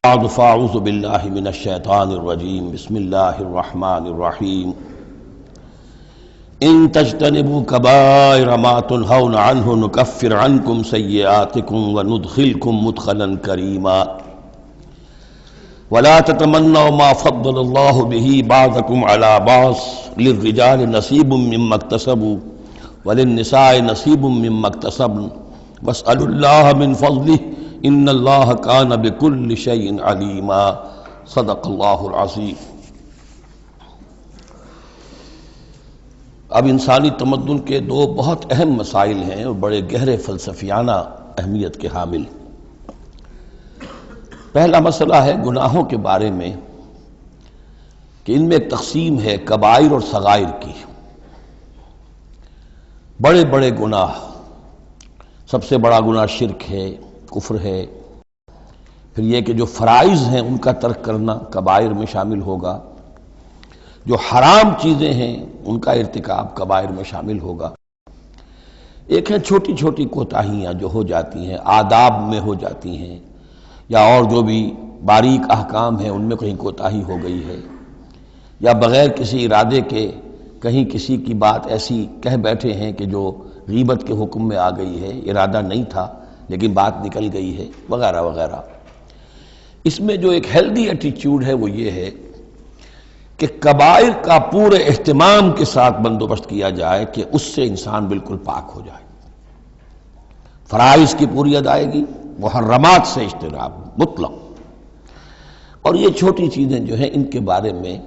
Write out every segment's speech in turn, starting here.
بعد فاعوذ باللہ من الشیطان الرجیم بسم اللہ الرحمن الرحیم ان تجتنبوا کبائر ما تنہون عنہ نکفر عنکم سیئاتکم وندخلکم مدخلا کریما ولا تتمنوا ما فضل اللہ بہ بعضکم علی بعض للرجال نصیب مما اکتسبوا وللنساء نصیب مما اکتسبن واسألوا اللہ من فضلہ ان اللہ کان بکل شیء علیما صدق اللہ العظیم۔ اب انسانی تمدن کے دو بہت اہم مسائل ہیں اور بڑے گہرے فلسفیانہ اہمیت کے حامل۔ پہلا مسئلہ ہے گناہوں کے بارے میں کہ ان میں ایک تقسیم ہے کبائر اور صغائر کی۔ بڑے بڑے گناہ، سب سے بڑا گناہ شرک ہے، کفر ہے، پھر یہ کہ جو فرائض ہیں ان کا ترک کرنا کبائر میں شامل ہوگا، جو حرام چیزیں ہیں ان کا ارتکاب کبائر میں شامل ہوگا۔ ایک ہے چھوٹی چھوٹی کوتاہیاں جو ہو جاتی ہیں، آداب میں ہو جاتی ہیں، یا اور جو بھی باریک احکام ہیں ان میں کہیں کوتاہی ہو گئی ہے، یا بغیر کسی ارادے کے کہیں کسی کی بات ایسی کہہ بیٹھے ہیں کہ جو غیبت کے حکم میں آ گئی ہے، ارادہ نہیں تھا لیکن بات نکل گئی ہے، وغیرہ وغیرہ۔ اس میں جو ایک ہیلدی ایٹیچیوڈ ہے وہ یہ ہے کہ کبائر کا پورے اہتمام کے ساتھ بندوبست کیا جائے کہ اس سے انسان بالکل پاک ہو جائے، فرائض کی پوری ادائیگی، محرمات سے اجتناب مطلق۔ اور یہ چھوٹی چیزیں جو ہیں ان کے بارے میں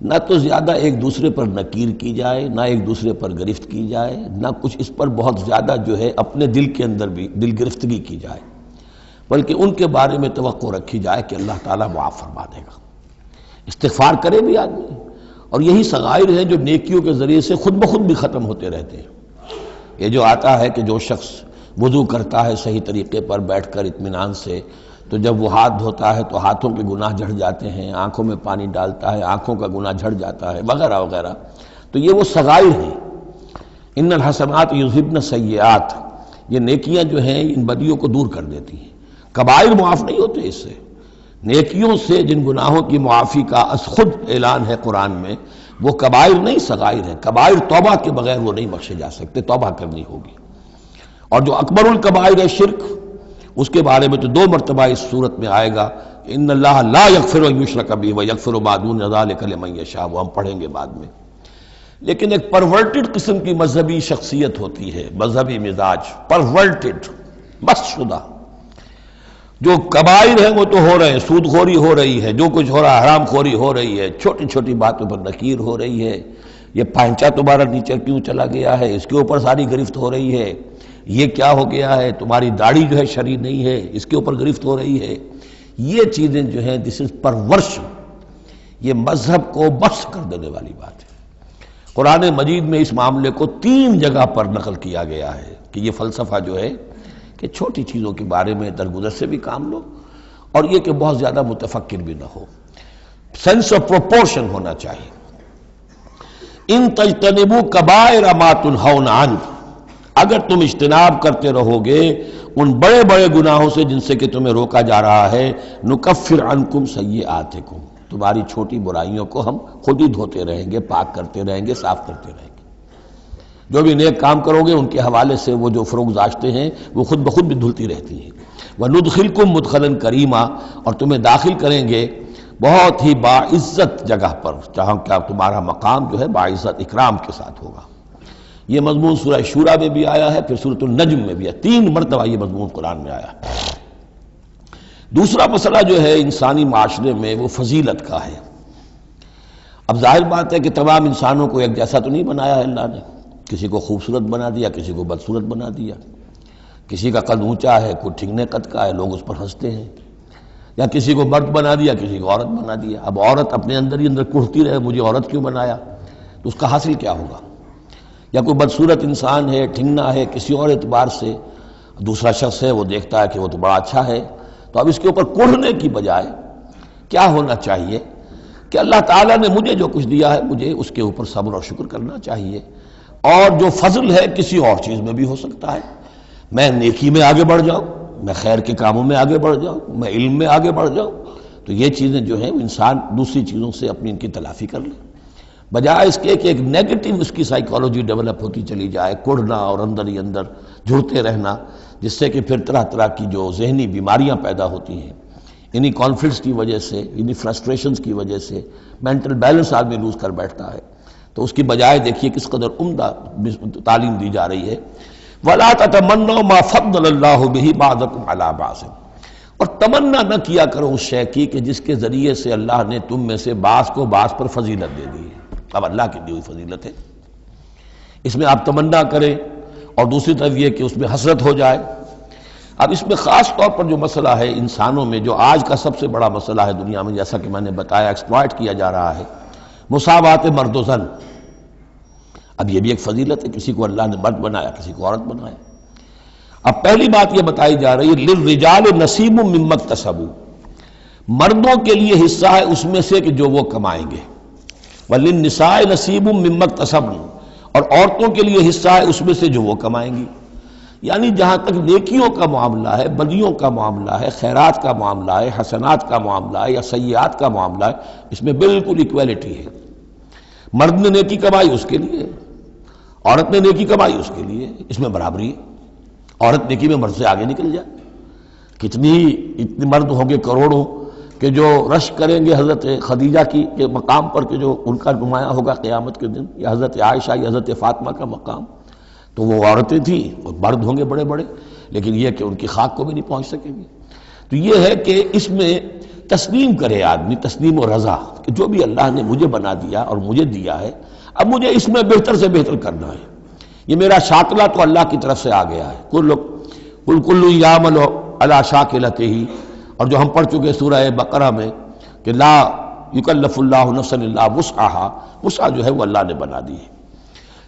نہ تو زیادہ ایک دوسرے پر نکیر کی جائے، نہ ایک دوسرے پر گرفت کی جائے، نہ کچھ اس پر بہت زیادہ جو ہے اپنے دل کے اندر بھی دل گرفتگی کی جائے، بلکہ ان کے بارے میں توقع رکھی جائے کہ اللہ تعالیٰ معاف فرما دے گا، استغفار کرے بھی آدمی۔ اور یہی صغائر ہیں جو نیکیوں کے ذریعے سے خود بخود بھی ختم ہوتے رہتے ہیں۔ یہ جو آتا ہے کہ جو شخص وضو کرتا ہے صحیح طریقے پر بیٹھ کر اطمینان سے، تو جب وہ ہاتھ دھوتا ہے تو ہاتھوں کے گناہ جھڑ جاتے ہیں، آنکھوں میں پانی ڈالتا ہے آنکھوں کا گناہ جھڑ جاتا ہے، وغیرہ وغیرہ۔ تو یہ وہ صغائر ہیں۔ ان الحسنات یذہبن السیئات، یہ نیکیاں جو ہیں ان بدیوں کو دور کر دیتی ہیں۔ کبائر معاف نہیں ہوتے اس سے۔ نیکیوں سے جن گناہوں کی معافی کا از خود اعلان ہے قرآن میں، وہ کبائر نہیں صغائر ہیں۔ کبائر توبہ کے بغیر وہ نہیں بخشے جا سکتے، توبہ کرنی ہوگی۔ اور جو اکبر الکبائر ہے شرک، اس کے بارے میں تو 2 مرتبہ اس صورت میں آئے گا، ان اللہ لا یغفر ان یشرک بہ ویغفر ما دون ذلک لمن یشاء، وہ ہم پڑھیں گے بعد میں۔ لیکن ایک پرورٹڈ قسم کی مذہبی شخصیت ہوتی ہے، مذہبی مزاج، پرورٹڈ، مست شدہ۔ جو کبائر ہیں وہ تو ہو رہے ہیں، سود خوری ہو رہی ہے، جو کچھ ہو رہا ہے حرام خوری ہو رہی ہے، چھوٹی چھوٹی باتوں پر نکیر ہو رہی ہے، یہ پائنچا تمہارا نیچے کیوں چلا گیا ہے، اس کے اوپر ساری گرفت ہو رہی ہے، یہ کیا ہو گیا ہے، تمہاری داڑھی جو ہے شرعی نہیں ہے، اس کے اوپر گرفت ہو رہی ہے۔ یہ چیزیں جو ہیں دس از پرورشن، یہ مذہب کو بس کر دینے والی بات ہے۔ قرآن مجید میں اس معاملے کو 3 جگہ پر نقل کیا گیا ہے کہ یہ فلسفہ جو ہے کہ چھوٹی چیزوں کے بارے میں درگزر سے بھی کام لو، اور یہ کہ بہت زیادہ متفکر بھی نہ ہو، سینس آف پروپورشن ہونا چاہیے۔ ان تجتنبوا کبائر ما تنہون عنہ، اگر تم اجتناب کرتے رہو گے ان بڑے بڑے گناہوں سے جن سے کہ تمہیں روکا جا رہا ہے، نکفر عنکم سیئاتکم، تمہاری چھوٹی برائیوں کو ہم خود ہی دھوتے رہیں گے، پاک کرتے رہیں گے، صاف کرتے رہیں گے۔ جو بھی نیک کام کرو گے ان کے حوالے سے وہ جو فروگزاشتیں ہیں وہ خود بخود بھی دھلتی رہتی ہیں۔ وندخلکم مدخلا کریما، اور تمہیں داخل کریں گے بہت ہی باعزت جگہ پر، جہاں کیا تمہارا مقام جو ہے باعزت اکرام کے ساتھ ہوگا۔ یہ مضمون سورہ شورى میں بھی آیا ہے، پھر سورۃ النجم میں بھی ہے، 3 مرتبہ یہ مضمون قرآن میں آیا ہے۔ دوسرا مسئلہ جو ہے انسانی معاشرے میں وہ فضیلت کا ہے۔ اب ظاہر بات ہے کہ تمام انسانوں کو ایک جیسا تو نہیں بنایا ہے اللہ نے، کسی کو خوبصورت بنا دیا، کسی کو بدصورت بنا دیا، کسی کا قد اونچا ہے، کوئی ٹھنگنے قد کا ہے، لوگ اس پر ہنستے ہیں، یا کسی کو مرد بنا دیا، کسی کو عورت بنا دیا۔ اب عورت اپنے اندر ہی اندر کڑھتی رہے مجھے عورت کیوں بنایا، تو اس کا حاصل کیا ہوگا؟ یا کوئی بدصورت انسان ہے، ٹھنگنا ہے کسی اور اعتبار سے، دوسرا شخص ہے وہ دیکھتا ہے کہ وہ تو بڑا اچھا ہے، تو اب اس کے اوپر کڑھنے کی بجائے کیا ہونا چاہیے کہ اللہ تعالیٰ نے مجھے جو کچھ دیا ہے مجھے اس کے اوپر صبر اور شکر کرنا چاہیے، اور جو فضل ہے کسی اور چیز میں بھی ہو سکتا ہے، میں نیکی میں آگے بڑھ جاؤں، میں خیر کے کاموں میں آگے بڑھ جاؤں، میں علم میں آگے بڑھ جاؤں، تو یہ چیزیں جو ہیں وہ انسان دوسری چیزوں سے اپنی ان کی تلافی کر لے، بجائے اس کے کہ ایک نیگیٹو اس کی سائیکالوجی ڈیولپ ہوتی چلی جائے، کڑنا اور اندر ہی اندر جھڑتے رہنا، جس سے کہ پھر طرح طرح کی جو ذہنی بیماریاں پیدا ہوتی ہیں انہی کانفلکٹس کی وجہ سے، انہی فرسٹریشنز کی وجہ سے مینٹل بیلنس آدمی لوز کر بیٹھتا ہے۔ تو اس کی بجائے دیکھیے کس قدر عمدہ تعلیم دی جا رہی ہے، وَلَا تَتَمَنَّوْا مَا فَضَّلَ اللَّهُ بِهِ بَعْضَكُمْ عَلَىٰ بَعْضٍ، اور تمنا نہ کیا کرو اس شے کی کہ جس کے ذریعے سے اللہ نے تم میں سے بعض کو بعض پر فضیلت دے دی ہے۔ اب اللہ کی دی ہوئی فضیلت ہے، اس میں آپ تمنا کریں، اور دوسری طرف یہ کہ اس میں حسرت ہو جائے۔ اب اس میں خاص طور پر جو مسئلہ ہے انسانوں میں، جو آج کا سب سے بڑا مسئلہ ہے دنیا میں، جیسا کہ میں نے بتایا ایکسپلائٹ کیا جا رہا ہے، مساوات مرد و زن۔ اب یہ بھی ایک فضیلت ہے، کسی کو اللہ نے مرد بنایا، کسی کو عورت بنایا۔ اب پہلی بات یہ بتائی جا رہی ہے للرجال نصیب مما اکتسبوا، مردوں کے لیے حصہ ہے اس میں سے کہ جو وہ کمائیں گے، وللنساء نصیب مما اکتسبن، اور عورتوں کے لیے حصہ ہے اس میں سے جو وہ کمائیں گی۔ یعنی جہاں تک نیکیوں کا معاملہ ہے، بدیوں کا معاملہ ہے، خیرات کا معاملہ ہے، حسنات کا معاملہ ہے یا سیئات کا معاملہ ہے، اس میں بالکل ایکویلٹی ہے۔ مرد نے نیکی کمائی اس کے لیے، عورت نے نیکی کمائی اس کے لیے، اس میں برابری ہے۔ عورت نیکی میں مرد سے آگے نکل جائے، اتنے مرد ہوں گے کروڑوں کہ جو رش کریں گے حضرت خدیجہ کی کے مقام پر، کہ جو ان کا نمایاں ہوگا قیامت کے دن، یا حضرت عائشہ یا حضرت فاطمہ کا مقام، تو وہ عورتیں تھیں اور مرد ہوں گے بڑے بڑے، لیکن یہ کہ ان کی خاک کو بھی نہیں پہنچ سکیں گے۔ تو یہ ہے کہ اس میں تسلیم کرے آدمی، تسلیم و رضا، کہ جو بھی اللہ نے مجھے بنا دیا اور مجھے دیا ہے، اب مجھے اس میں بہتر سے بہتر کرنا ہے۔ یہ میرا شاکلہ تو اللہ کی طرف سے آ گیا ہے، کل یعمل علی شاکلتہ، اور جو ہم پڑھ چکے سورہ بقرہ میں کہ لا یکلف اللہ نفسا الا وسعہا، وسع جو ہے وہ اللہ نے بنا دی ہے۔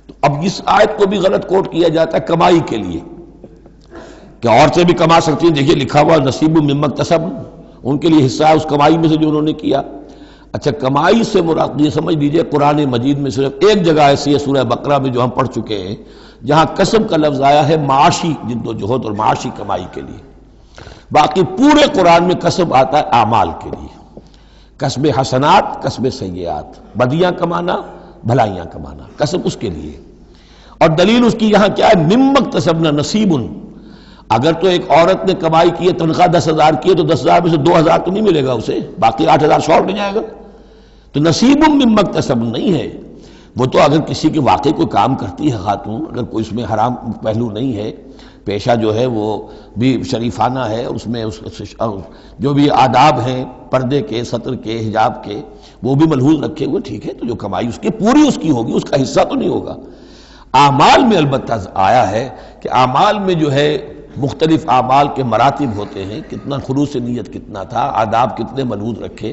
تو اب اس آیت کو بھی غلط کوٹ کیا جاتا ہے کمائی کے لیے، کہ عورتیں بھی کما سکتی ہیں، دیکھیے لکھا ہوا نصیب مما اکتسب، ان کے لیے حصہ ہے اس کمائی میں سے جو انہوں نے کیا۔ اچھا، کمائی سے مراد یہ سمجھ لیجئے قرآن مجید میں صرف ایک جگہ ایسی ہے سورہ بقرہ میں جو ہم پڑھ چکے ہیں، جہاں کسب کا لفظ آیا ہے معاشی جد و جہد اور معاشی کمائی کے لیے۔ باقی پورے قرآن میں کسب آتا ہے اعمال کے لیے، کسب حسنات، کسب سیئات، بدیاں کمانا، بھلائیاں کمانا، کسب اس کے لیے۔ اور دلیل اس کی یہاں کیا ہے، مما اکتسبنا نصیب، اگر تو ایک عورت نے کمائی کی ہے، تنخواہ 10,000 کی ہے، تو 10,000 میں سے 2,000 تو نہیں ملے گا اسے، باقی 8,000 شارٹ نہیں جائے گا، تو نصیب مما اکتسب نہیں ہے وہ۔ تو اگر کسی کے واقعی کوئی کام کرتی ہے خاتون، اگر کوئی اس میں حرام پہلو نہیں ہے، پیشہ جو ہے وہ بھی شریفانہ ہے، اس میں جو بھی آداب ہیں پردے کے، سطر کے، حجاب کے، وہ بھی ملحوظ رکھے ہوئے، ٹھیک ہے، تو جو کمائی اس کی پوری اس کی ہوگی، اس کا حصہ تو نہیں ہوگا۔ اعمال میں البتہ آیا ہے کہ اعمال میں جو ہے مختلف اعمال کے مراتب ہوتے ہیں، کتنا خلوص نیت کتنا تھا، آداب کتنے ملحوظ رکھے،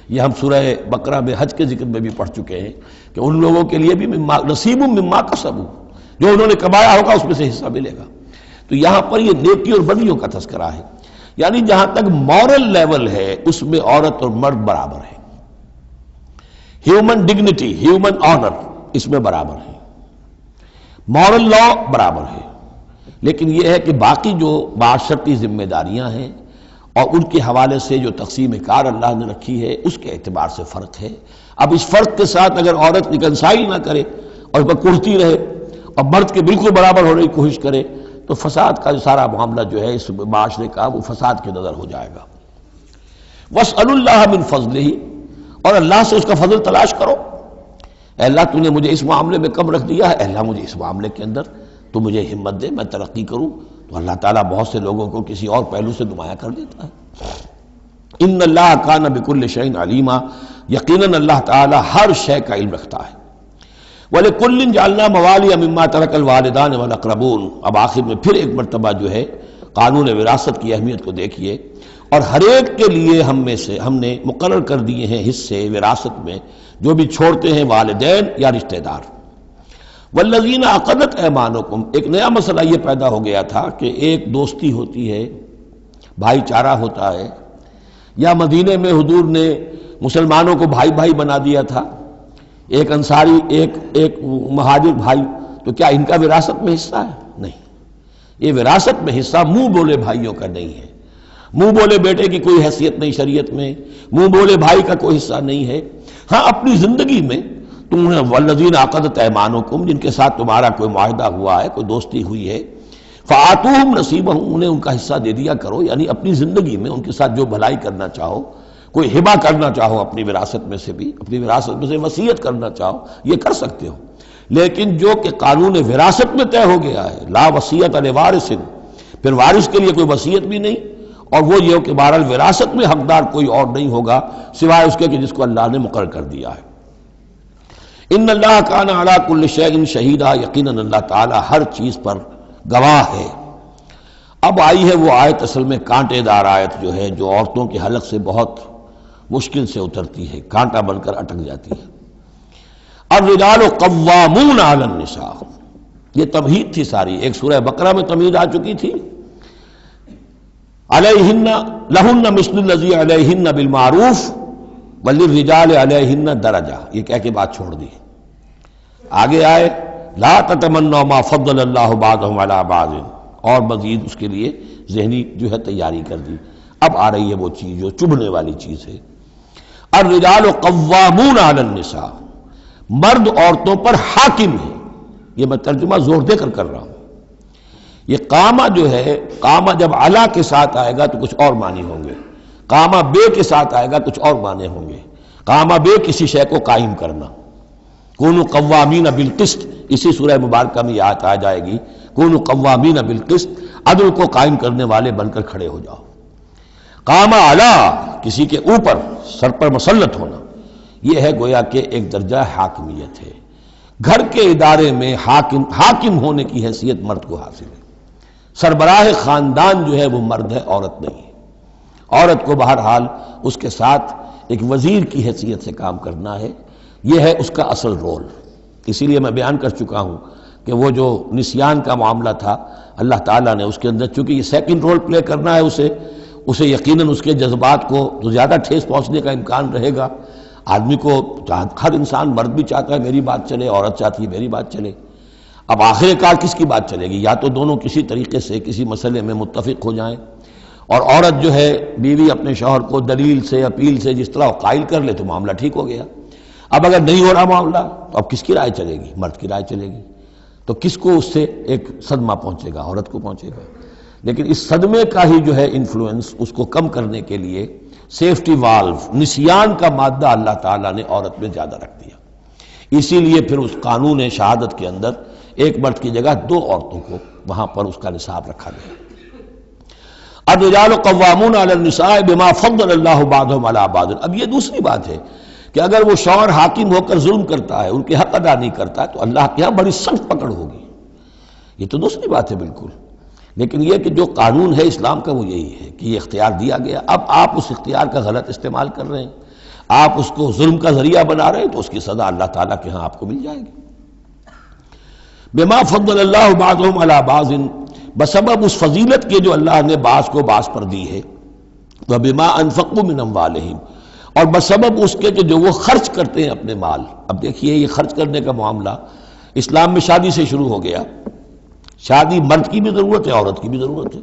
یہ ہم سورہ بقرہ میں حج کے ذکر میں بھی پڑھ چکے ہیں کہ ان لوگوں کے لیے بھی نصیب مما کسبوا، جو انہوں نے کمایا ہوگا اس میں سے حصہ ملے گا۔ تو یہاں پر یہ نیکی اور بدیوں کا تذکرہ ہے، یعنی جہاں تک مورل لیول ہے اس میں عورت اور مرد برابر ہیں، ہیومن ڈگنیٹی، ہیومن آنر اس میں برابر ہے، مورل لا برابر ہے۔ لیکن یہ ہے کہ باقی جو معاشرتی ذمہ داریاں ہیں اور ان کے حوالے سے جو تقسیم کار اللہ نے رکھی ہے، اس کے اعتبار سے فرق ہے۔ اب اس فرق کے ساتھ اگر عورت ریکنسائل نہ کرے اور اس پر کڑتی رہے اور مرد کے بالکل برابر ہونے کی کوشش کرے، تو فساد کا سارا معاملہ جو ہے اس معاشرے کا، وہ فساد کے نظر ہو جائے گا۔ وَاسْأَلُوا اللَّهَ مِنْ فَضْلِهِ، اور اللہ سے اس کا فضل تلاش کرو۔ اے اللہ تو نے مجھے اس معاملے میں کم رکھ دیا ہے، اے اللہ مجھے اس معاملے کے اندر تو مجھے ہمت دے، میں ترقی کروں۔ تو اللہ تعالیٰ بہت سے لوگوں کو کسی اور پہلو سے نمایاں کر دیتا ہے۔ ان اللہ کان بکل شیء علیما، یقیناً اللہ تعالیٰ ہر شے کا علم رکھتا ہے۔ وَلِكُلٍّ جَعَلْنَا مَوَالِيَ مِمَّا تَرَكَ الْوَالِدَانِ وَالْأَقْرَبُونَ، اب آخر میں پھر ایک مرتبہ جو ہے قانون وراثت کی اہمیت کو دیکھیے، اور ہر ایک کے لیے ہم نے مقرر کر دیے ہیں حصے وراثت میں جو بھی چھوڑتے ہیں والدین یا رشتہ دار۔ والذین عقدت ایمانکم، ایک نیا مسئلہ یہ پیدا ہو گیا تھا کہ ایک دوستی ہوتی ہے، بھائی چارہ ہوتا ہے، یا مدینے میں حضور نے مسلمانوں کو بھائی بھائی بنا دیا تھا، ایک انصاری ایک مہاجر بھائی، تو کیا ان کا وراثت میں حصہ ہے؟ نہیں، یہ وراثت میں حصہ منہ بولے بھائیوں کا نہیں ہے، منہ بولے بیٹے کی کوئی حیثیت نہیں شریعت میں، منہ بولے بھائی کا کوئی حصہ نہیں ہے۔ ہاں اپنی زندگی میں تم نے والذین عقدت ایمانکم، جن کے ساتھ تمہارا کوئی معاہدہ ہوا ہے، کوئی دوستی ہوئی ہے، فآتوہم نصیبہم، انہیں ان کا حصہ دے دیا کرو، یعنی اپنی زندگی میں ان کے ساتھ جو بھلائی کرنا چاہو، کوئی ہبہ کرنا چاہو اپنی وراثت میں سے بھی، اپنی وراثت میں سے وصیت کرنا چاہو، یہ کر سکتے ہو۔ لیکن جو کہ قانون وراثت میں طے ہو گیا ہے، لا وصیت لوارث، پھر وارث کے لیے کوئی وصیت بھی نہیں، اور وہ یہ کہ بہرحال وراثت میں حقدار کوئی اور نہیں ہوگا سوائے اس کے کہ جس کو اللہ نے مقرر کر دیا ہے۔ ان اللہ کان علی کل شیء شہیدا، یقیناً اللہ تعالی ہر چیز پر گواہ ہے۔ اب آئی ہے وہ آیت، اصل میں کانٹے دار آیت جو ہے، جو عورتوں کے حلق سے بہت مشکل سے اترتی ہے، کانٹا بن کر اٹک جاتی ہے۔ الرجال قوامون علی النساء، یہ تمہید تھی ساری، ایک سورہ بقرہ میں تمہید آ چکی تھی، علیہن لہن مثل الذی علیہن بالمعروف وللرجال علیہن درجہ، یہ کہہ کے بات چھوڑ دی۔ آگے آئے لا تتمنوا ما فضل اللہ بعضهم علی بعض، اور مزید اس کے لیے ذہنی جو ہے تیاری کر دی۔ اب آ رہی ہے وہ چیز جو چبھنے والی چیز ہے۔ الرجال قوامون علی النساء، مرد عورتوں پر حاکم ہے۔ یہ میں ترجمہ زور دے کر رہا ہوں۔ یہ قامہ جو ہے، قامہ جب علا کے ساتھ آئے گا تو کچھ اور معنی ہوں گے، قامہ بے کے ساتھ آئے گا کچھ اور معنی ہوں گے۔ قامہ بے کسی شے کو قائم کرنا، کونوا قوامین بالقسط، اسی سورہ مبارکہ میں یہ آیت آ جائے گی، کونوا قوامین بالقسط، عدل کو قائم کرنے والے بن کر کھڑے ہو جاؤ۔ قامہ علا، کسی کے اوپر، سر پر مسلط ہونا، یہ ہے گویا کہ ایک درجہ حاکمیت ہے۔ گھر کے ادارے میں حاکم ہونے کی حیثیت مرد کو حاصل ہے۔ سربراہ خاندان جو ہے وہ مرد ہے، عورت نہیں ہے۔ عورت کو بہرحال اس کے ساتھ ایک وزیر کی حیثیت سے کام کرنا ہے، یہ ہے اس کا اصل رول۔ اسی لیے میں بیان کر چکا ہوں کہ وہ جو نسیان کا معاملہ تھا، اللہ تعالیٰ نے اس کے اندر چونکہ یہ سیکنڈ رول پلے کرنا ہے اسے یقیناً اس کے جذبات کو تو زیادہ ٹھیس پہنچنے کا امکان رہے گا۔ آدمی کو، ہر انسان، مرد بھی چاہتا ہے میری بات چلے، عورت چاہتی ہے میری بات چلے۔ اب آخر کار کس کی بات چلے گی؟ یا تو دونوں کسی طریقے سے کسی مسئلے میں متفق ہو جائیں، اور عورت جو ہے بیوی اپنے شوہر کو دلیل سے، اپیل سے جس طرح قائل کر لے تو معاملہ ٹھیک ہو گیا۔ اب اگر نہیں ہو رہا معاملہ تو اب کس کی رائے چلے گی؟ مرد کی رائے چلے گی۔ تو کس کو اس سے ایک صدمہ پہنچے گا؟ عورت کو پہنچے گا۔ لیکن اس صدمے کا ہی جو ہے انفلوئنس، اس کو کم کرنے کے لیے سیفٹی والو، نسیان کا مادہ اللہ تعالیٰ نے عورت میں زیادہ رکھ دیا۔ اسی لیے پھر اس قانون شہادت کے اندر ایک مرد کی جگہ 2 عورتوں کو وہاں پر اس کا نصاب رکھا گیا۔ الرجال قوامون علی النساء بما فضل اللہ بعضهم علی بعض۔ اب یہ دوسری بات ہے کہ اگر وہ شوہر حاکم ہو کر ظلم کرتا ہے، ان کے حق ادا نہیں کرتا ہے، تو اللہ کے ہاں بڑی سخت پکڑ ہوگی۔ یہ تو دوسری بات ہے بالکل۔ لیکن یہ کہ جو قانون ہے اسلام کا وہ یہی ہے کہ یہ اختیار دیا گیا، اب آپ اس اختیار کا غلط استعمال کر رہے ہیں، آپ اس کو ظلم کا ذریعہ بنا رہے ہیں، تو اس کی سزا اللہ تعالیٰ کے ہاں آپ کو مل جائے گی۔ بما فضل اللہ بعضهم علی بعض، بسبب اس فضیلت کے جو اللہ نے بعض کو بعض پر دی ہے، وبما انفقوا من اموالہم، اور بسبب اس کے کہ جو وہ خرچ کرتے ہیں اپنے مال۔ اب دیکھیے یہ خرچ کرنے کا معاملہ اسلام میں شادی سے شروع ہو گیا۔ شادی مرد کی بھی ضرورت ہے، عورت کی بھی ضرورت ہے،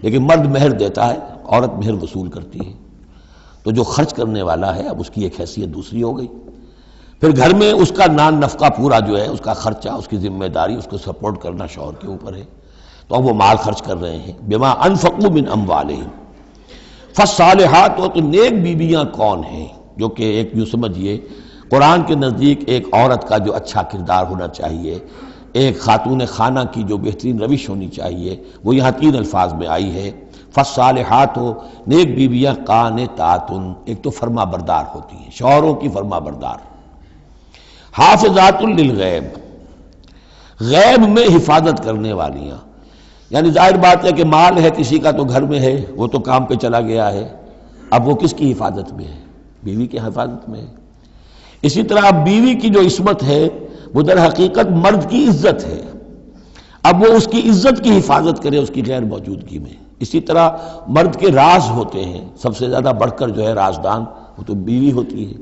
لیکن مرد مہر دیتا ہے، عورت مہر وصول کرتی ہے۔ تو جو خرچ کرنے والا ہے اب اس کی ایک حیثیت دوسری ہو گئی۔ پھر گھر میں اس کا نان نفقہ پورا جو ہے، اس کا خرچہ، اس کی ذمہ داری، اس کو سپورٹ کرنا شوہر کے اوپر ہے، تو اب وہ مال خرچ کر رہے ہیں۔ بما انفقوا من اموالہم، فالصالحات، تو نیک بیویاں کون ہیں؟ جو کہ ایک یوں سمجھیے قرآن کے نزدیک ایک عورت کا جو اچھا کردار ہونا چاہیے، ایک خاتون خانہ کی جو بہترین روش ہونی چاہیے، وہ یہاں 3 الفاظ میں آئی ہے۔ فالصالحات، نیک بیویاں قانتات، ایک تو فرما بردار ہوتی ہیں، شوہروں کی فرما بردار۔ حافظات للغیب، غیب میں حفاظت کرنے والیاں، یعنی ظاہر بات ہے کہ مال ہے کسی کا تو گھر میں ہے، وہ تو کام پہ چلا گیا ہے، اب وہ کس کی حفاظت میں ہے؟ بیوی کی حفاظت میں ہے۔ اسی طرح اب بیوی کی جو عصمت ہے وہ در حقیقت مرد کی عزت ہے، اب وہ اس کی عزت کی حفاظت کرے اس کی غیر موجودگی میں۔ اسی طرح مرد کے راز ہوتے ہیں، سب سے زیادہ بڑھ کر جو ہے رازدان وہ تو بیوی ہوتی ہے۔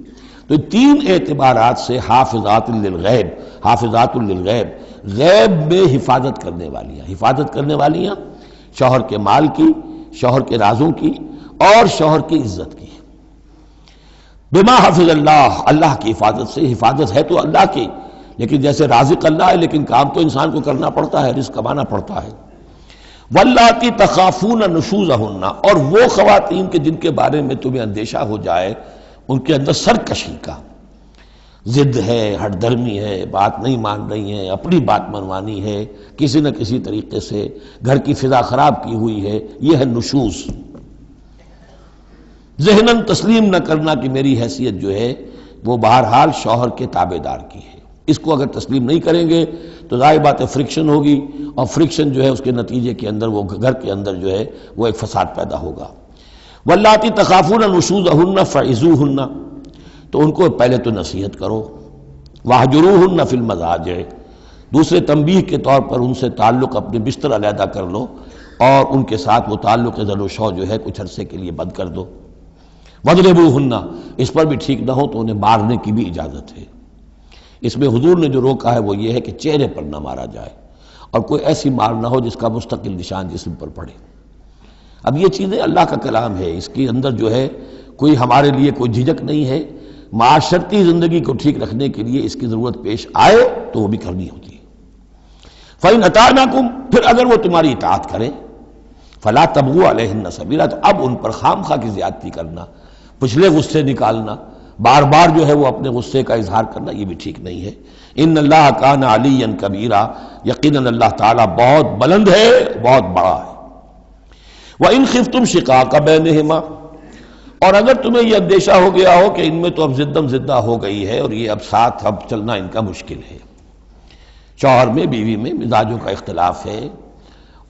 تو 3 اعتبارات سے حافظات للغیب، حافظات للغیب، غیب میں حفاظت کرنے والیاں، حفاظت کرنے والیاں شوہر کے مال کی، شوہر کے رازوں کی اور شوہر کی عزت کی۔ بما حفظ اللہ، اللہ کی حفاظت سے، حفاظت ہے تو اللہ کی، لیکن جیسے رازق اللہ ہے لیکن کام تو انسان کو کرنا پڑتا ہے، رزق کمانا پڑتا ہے۔ واللاتی تخافون نشوزہن، اور وہ خواتین کے جن کے بارے میں تمہیں اندیشہ ہو جائے ان کے اندر سرکشی کا، ضد ہے، ہٹ درمی ہے، بات نہیں مان رہی ہیں، اپنی بات منوانی ہے، کسی نہ کسی طریقے سے گھر کی فضا خراب کی ہوئی ہے، یہ ہے نشوز۔ ذہناً تسلیم نہ کرنا کہ میری حیثیت جو ہے وہ بہرحال شوہر کے تابع دار کی ہے، اس کو اگر تسلیم نہیں کریں گے تو ظاہر بات ہے فرکشن ہوگی، اور فرکشن جو ہے اس کے نتیجے کے اندر وہ گھر کے اندر جو ہے وہ ایک فساد پیدا ہوگا۔ واللاتی تخافون نشوزہن فعظوہن، تو ان کو پہلے تو نصیحت کرو، واہجروہن فی المضاجع، دوسرے تنبیہ کے طور پر ان سے تعلق اپنے بستر علیحدہ کر لو، اور ان کے ساتھ وہ تعلق ذل و شو جو ہے کچھ عرصے کے لیے بند کر دو۔ وَاضْرِبُوهُنَّ، اس پر بھی ٹھیک نہ ہو تو انہیں مارنے کی بھی اجازت ہے۔ اس میں حضور نے جو روکا ہے وہ یہ ہے کہ چہرے پر نہ مارا جائے، اور کوئی ایسی مار نہ ہو جس کا مستقل نشان جسم پر پڑے۔ اب یہ چیزیں اللہ کا کلام ہے، اس کے اندر جو ہے کوئی ہمارے لیے کوئی جھجک نہیں ہے، معاشرتی زندگی کو ٹھیک رکھنے کے لیے اس کی ضرورت پیش آئے تو وہ بھی کرنی ہوتی ہے۔ فَإِنْ أَطَعْنَكُمْ، پھر اگر وہ تمہاری اطاعت کریں، فَلَا تَبْغُوا عَلَيْهِنَّ سَبِيلًا، تو اب ان پر خام خواہ کی زیادتی کرنا، پچھلے غصے نکالنا، بار بار جو ہے وہ اپنے غصے کا اظہار کرنا، یہ بھی ٹھیک نہیں ہے۔ ان اللہ کان علیٰ کبیرا، یقیناً اللہ تعالیٰ بہت بلند ہے، بہت بڑا ہے۔ وَإِنْ خِفْتُمْ شِقَاقَ بَيْنِهِمَا، اور اگر تمہیں یہ اندیشہ ہو گیا ہو کہ ان میں تو اب زدم زدہ ہو گئی ہے اور یہ اب ساتھ اب چلنا ان کا مشکل ہے، شوہر میں بیوی میں مزاجوں کا اختلاف ہے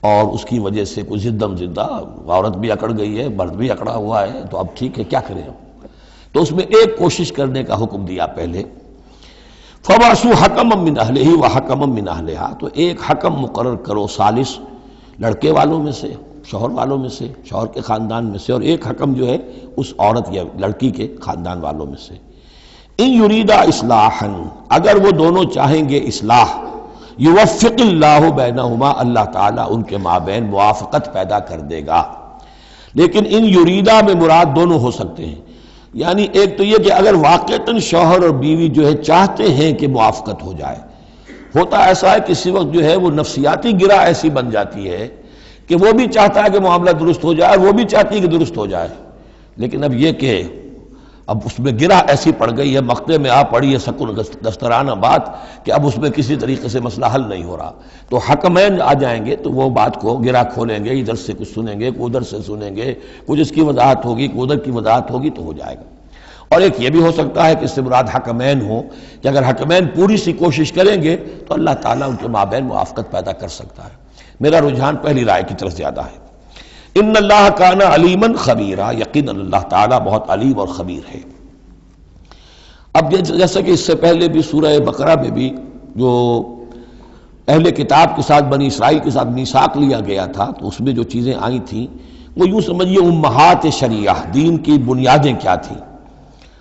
اور اس کی وجہ سے کوئی زدم زدہ، عورت بھی اکڑ گئی ہے، مرد بھی اکڑا ہوا ہے، تو اب ٹھیک ہے کیا کریں ہم؟ تو اس میں ایک کوشش کرنے کا حکم دیا پہلے، فَبَعْثُوا حَكَمًا مِّنْ أَهْلِهِ وَحَكَمًا مِّنْ أَهْلِهَا، تو ایک حکم مقرر کرو ثالث، لڑکے والوں میں سے، شوہر والوں میں سے، شوہر کے خاندان میں سے، اور ایک حکم جو ہے اس عورت یا لڑکی کے خاندان والوں میں سے۔ ان یریدا اصلاحا، اگر وہ دونوں چاہیں گے اصلاح، یوفق اللہ بینہما، اللہ تعالیٰ ان کے مابین موافقت پیدا کر دے گا۔ لیکن ان یریدا میں مراد دونوں ہو سکتے ہیں، یعنی ایک تو یہ کہ اگر واقعتاً شوہر اور بیوی جو ہے چاہتے ہیں کہ موافقت ہو جائے، ہوتا ایسا ہے کسی وقت جو ہے وہ نفسیاتی گرہ ایسی بن جاتی ہے کہ وہ بھی چاہتا ہے کہ معاملہ درست ہو جائے اور وہ بھی چاہتی ہے کہ درست ہو جائے، لیکن اب یہ کہ اب اس میں گرہ ایسی پڑ گئی ہے، مقطع میں آ پڑی ہے سکون دسترانہ بات، کہ اب اس میں کسی طریقے سے مسئلہ حل نہیں ہو رہا، تو حکمین آ جائیں گے تو وہ بات کو گرہ کھولیں گے، ادھر سے کچھ سنیں گے، ادھر سے سنیں گے، کچھ اس کی وضاحت ہوگی، ادھر کی وضاحت ہوگی تو ہو جائے گا۔ اور ایک یہ بھی ہو سکتا ہے کہ اس سے مراد حکمین ہو، کہ اگر حکمین پوری سی کوشش کریں گے تو اللہ تعالیٰ ان کے مابین موافقت پیدا کر سکتا ہے۔ میرا رجحان پہلی رائے کی طرف زیادہ ہے۔ ان اللہ کان علیما خبیرا، یقیناً اللہ تعالیٰ بہت علیم اور خبیر ہے۔ اب جیسا کہ اس سے پہلے بھی سورہ بقرہ میں بھی جو اہل کتاب کے ساتھ بنی اسرائیل کے ساتھ میثاق لیا گیا تھا، تو اس میں جو چیزیں آئی تھیں وہ یوں سمجھیے امہات شریعہ، دین کی بنیادیں کیا تھیں۔